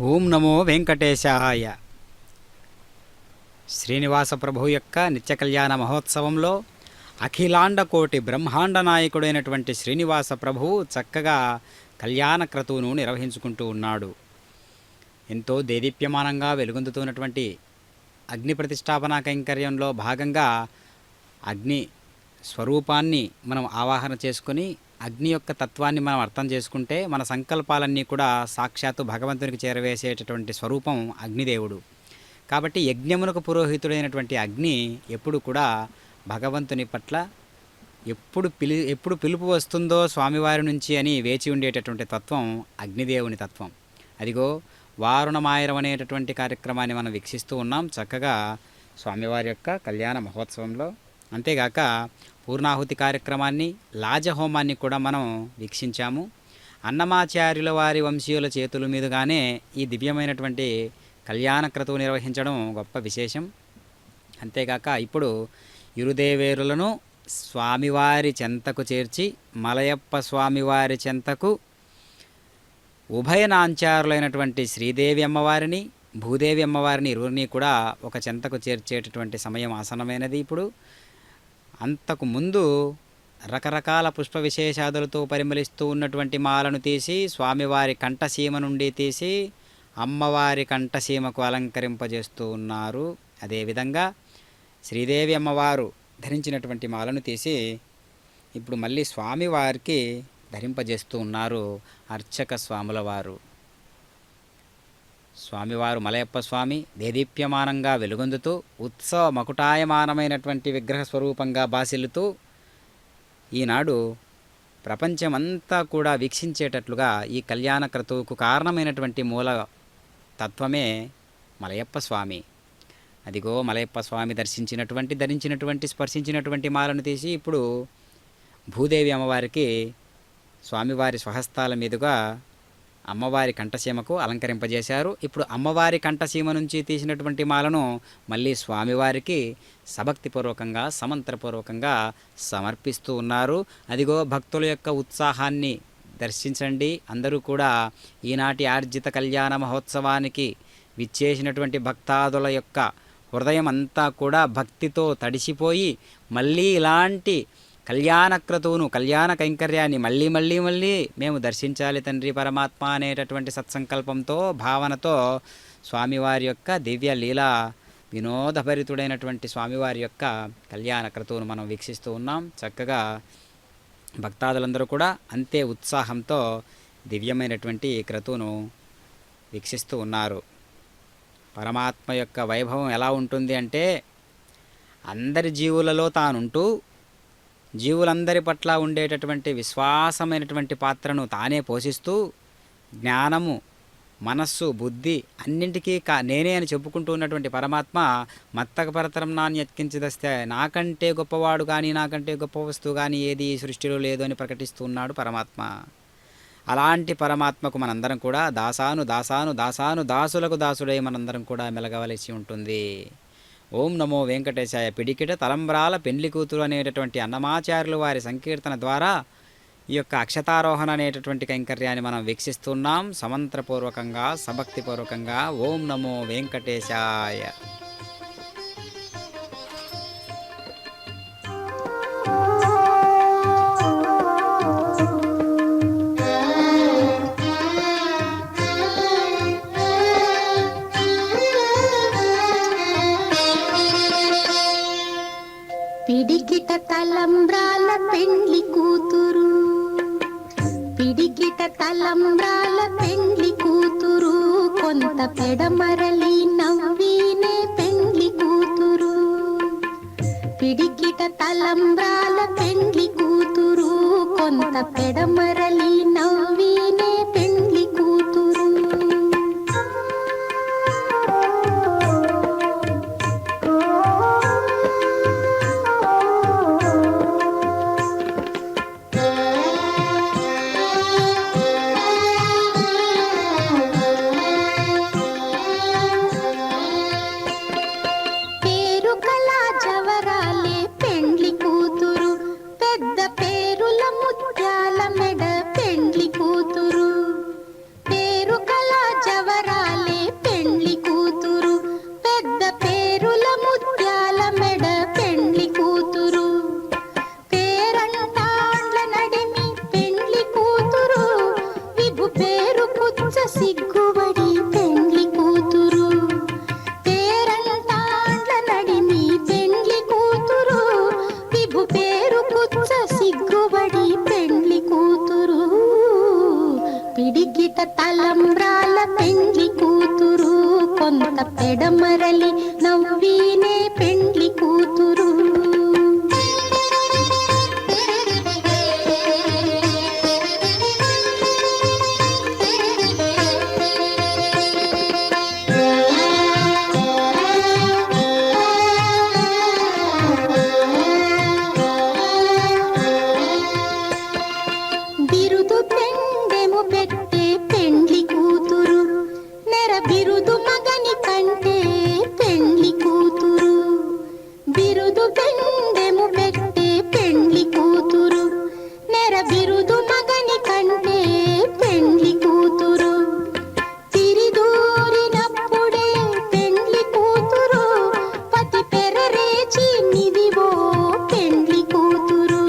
ఓం నమో వెంకటేశాయ. శ్రీనివాస ప్రభు యొక్క నిత్య కళ్యాణ మహోత్సవంలో అఖిలాండ కోటి బ్రహ్మాండ నాయకుడైనటువంటి శ్రీనివాస ప్రభువు చక్కగా కళ్యాణ క్రతువును నిర్వహించుకుంటూ ఉన్నాడు. ఎంతో దేదీప్యమానంగా వెలుగొందుతున్నటువంటి అగ్ని ప్రతిష్టాపన కైంకర్యంలో భాగంగా అగ్ని స్వరూపాన్ని మనం ఆవాహన చేసుకొని అగ్ని యొక్క తత్వాన్ని మనం అర్థం చేసుకుంటే మన సంకల్పాలన్నీ కూడా సాక్షాత్తు భగవంతునికి చేరవేసేటటువంటి స్వరూపం అగ్నిదేవుడు. కాబట్టి యజ్ఞమునకు పురోహితుడైనటువంటి అగ్ని ఎప్పుడు కూడా భగవంతుని పట్ల ఎప్పుడు పిలుపు వస్తుందో స్వామివారి నుంచి అని వేచి ఉండేటటువంటి తత్వం అగ్నిదేవుని తత్వం. అదిగో వారుణమాయరం అనేటటువంటి కార్యక్రమాన్ని మనం వీక్షిస్తూ ఉన్నాం చక్కగా స్వామివారి యొక్క కళ్యాణ మహోత్సవంలో. అంతేగాక పూర్ణాహుతి కార్యక్రమాన్ని లాజహోమాన్ని కూడా మనం వీక్షించాము. అన్నమాచార్యుల వారి వంశీయుల చేతుల మీదుగానే ఈ దివ్యమైనటువంటి కళ్యాణ క్రతువు నిర్వహించడం గొప్ప విశేషం. అంతేగాక ఇప్పుడు ఇరుదేవేరులను స్వామివారి చెంతకు చేర్చి మలయప్ప స్వామివారి చెంతకు ఉభయనాంచారులైనటువంటి శ్రీదేవి అమ్మవారిని భూదేవి అమ్మవారిని ఇరువురిని కూడా ఒక చెంతకు చేర్చేటటువంటి సమయం ఆసనమైనది. ఇప్పుడు అంతకు ముందు రకరకాల పుష్ప విశేషాదులతో పరిమళిస్తూ ఉన్నటువంటి మాలను తీసి స్వామివారి కంఠసీమ నుండి తీసి అమ్మవారి కంఠసీమకు అలంకరింపజేస్తూ ఉన్నారు. అదేవిధంగా శ్రీదేవి అమ్మవారు ధరించినటువంటి మాలను తీసి ఇప్పుడు మళ్ళీ స్వామివారికి ధరింపజేస్తూ ఉన్నారు అర్చక స్వాముల వారు. స్వామివారు మలయప్ప స్వామి దేదీప్యమానంగా వెలుగొందుతూ ఉత్సవ మకుటాయమానమైనటువంటి విగ్రహ స్వరూపంగా బాసిల్లుతూ ఈనాడు ప్రపంచమంతా కూడా వీక్షించేటట్లుగా ఈ కళ్యాణ క్రతువుకు కారణమైనటువంటి మూల తత్వమే మలయప్ప స్వామి. అదిగో మలయప్ప స్వామి ధరించినటువంటి స్పర్శించినటువంటి మాలను తీసి ఇప్పుడు భూదేవి అమ్మవారికి స్వామివారి స్వహస్తాల మీదుగా అమ్మవారి కంఠసీమకు అలంకరింపజేశారు. ఇప్పుడు అమ్మవారి కంఠసీమ నుంచి తీసినటువంటి మాలను మళ్ళీ స్వామివారికి సభక్తిపూర్వకంగా సమంత్రపూర్వకంగా సమర్పిస్తూ ఉన్నారు. అదిగో భక్తుల యొక్క ఉత్సాహాన్ని దర్శించండి. అందరూ కూడా ఈనాటి ఆర్జిత కళ్యాణ మహోత్సవానికి విచ్చేసినటువంటి భక్తాదుల యొక్క హృదయం అంతా కూడా భక్తితో తడిసిపోయి మళ్ళీ ఇలాంటి కళ్యాణక్రతువును కళ్యాణ కైంకర్యాన్ని మళ్ళీ మళ్ళీ మళ్ళీ మేము దర్శించాలి తండ్రి పరమాత్మ అనేటటువంటి సత్సంకల్పంతో భావనతో స్వామివారి యొక్క దివ్య లీలా వినోదభరితుడైనటువంటి స్వామివారి యొక్క కళ్యాణ క్రతువును మనం వీక్షిస్తూ ఉన్నాం. చక్కగా భక్తాదులందరూ కూడా అంతే ఉత్సాహంతో దివ్యమైనటువంటి క్రతువును వీక్షిస్తూ ఉన్నారు. పరమాత్మ యొక్క వైభవం ఎలా ఉంటుంది అంటే అందరి జీవులలో తానుంటూ జీవులందరి పట్ల ఉండేటటువంటి విశ్వాసమైనటువంటి పాత్రను తానే పోషిస్తూ జ్ఞానము మనస్సు బుద్ధి అన్నింటికీ నేనే అని చెప్పుకుంటూ ఉన్నటువంటి పరమాత్మ మత్తక పరతరం నాణ్యత్కించిదస్తే నాకంటే గొప్పవాడు కానీ నాకంటే గొప్ప వస్తువు కానీ ఏది ఈ సృష్టిలో లేదు అని ప్రకటిస్తూ ఉన్నాడు పరమాత్మ. అలాంటి పరమాత్మకు మనందరం కూడా దాసులకు దాసుడై మనందరం కూడా మెలగవలసి ఉంటుంది. ఓం నమో వెంకటేశాయ. పిడికిట తలంబ్రాల పెండ్లి కూతురు అనేటటువంటి అన్నమాచార్యులు వారి సంకీర్తన ద్వారా ఈ యొక్క అక్షతారోహణ అనేటటువంటి కైంకర్యాన్ని మనం వీక్షిస్తున్నాం. సమంత్రపూర్వకంగా సభక్తిపూర్వకంగా ఓం నమో వెంకటేశాయ. పిడికిట తలంబ్రాల పెండ్లి కూతురు, పిడికిట తలంబ్రాల పెండ్లి కూతురు, కొంత పెడమరలి నవ్వినే పెండ్లి కూతురు. పిడికిట తలంబ్రాల పెండ్లి కూతురు, కొంత పెడమరలి నవ్వినే పెండ్లి కూతురు. పిడికిట తలంబ్రాల పెండ్లి కూతురు, కొంత పెడమరలి నవ్వినే పెండ్లి కూతురు. బిరుదు పెండెము పెట్టే పెండ్లి కూతురు, నెర బిరుదు మగని కంటే పెండ్లి కూతురు. బిరుదు పెండెము పెట్టే పెండ్లి కూతురు, నెర బిరుదు మగని కంటే పెండ్లి కూతురు. తిరిదూరినప్పుడే పెండ్లి కూతురు, పతి పెరరేచి నిదివో పెండ్లి కూతురు.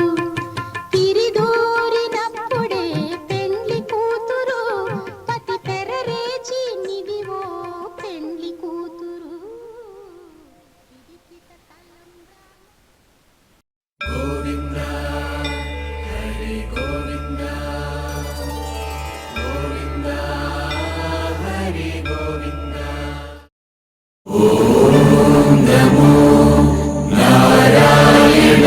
తిరిదూరినప్పుడే పెండ్లి కూతురు, పతి పెరరేచి నిదివో పెండ్లి కూతురు. నమో నారాయణాయ.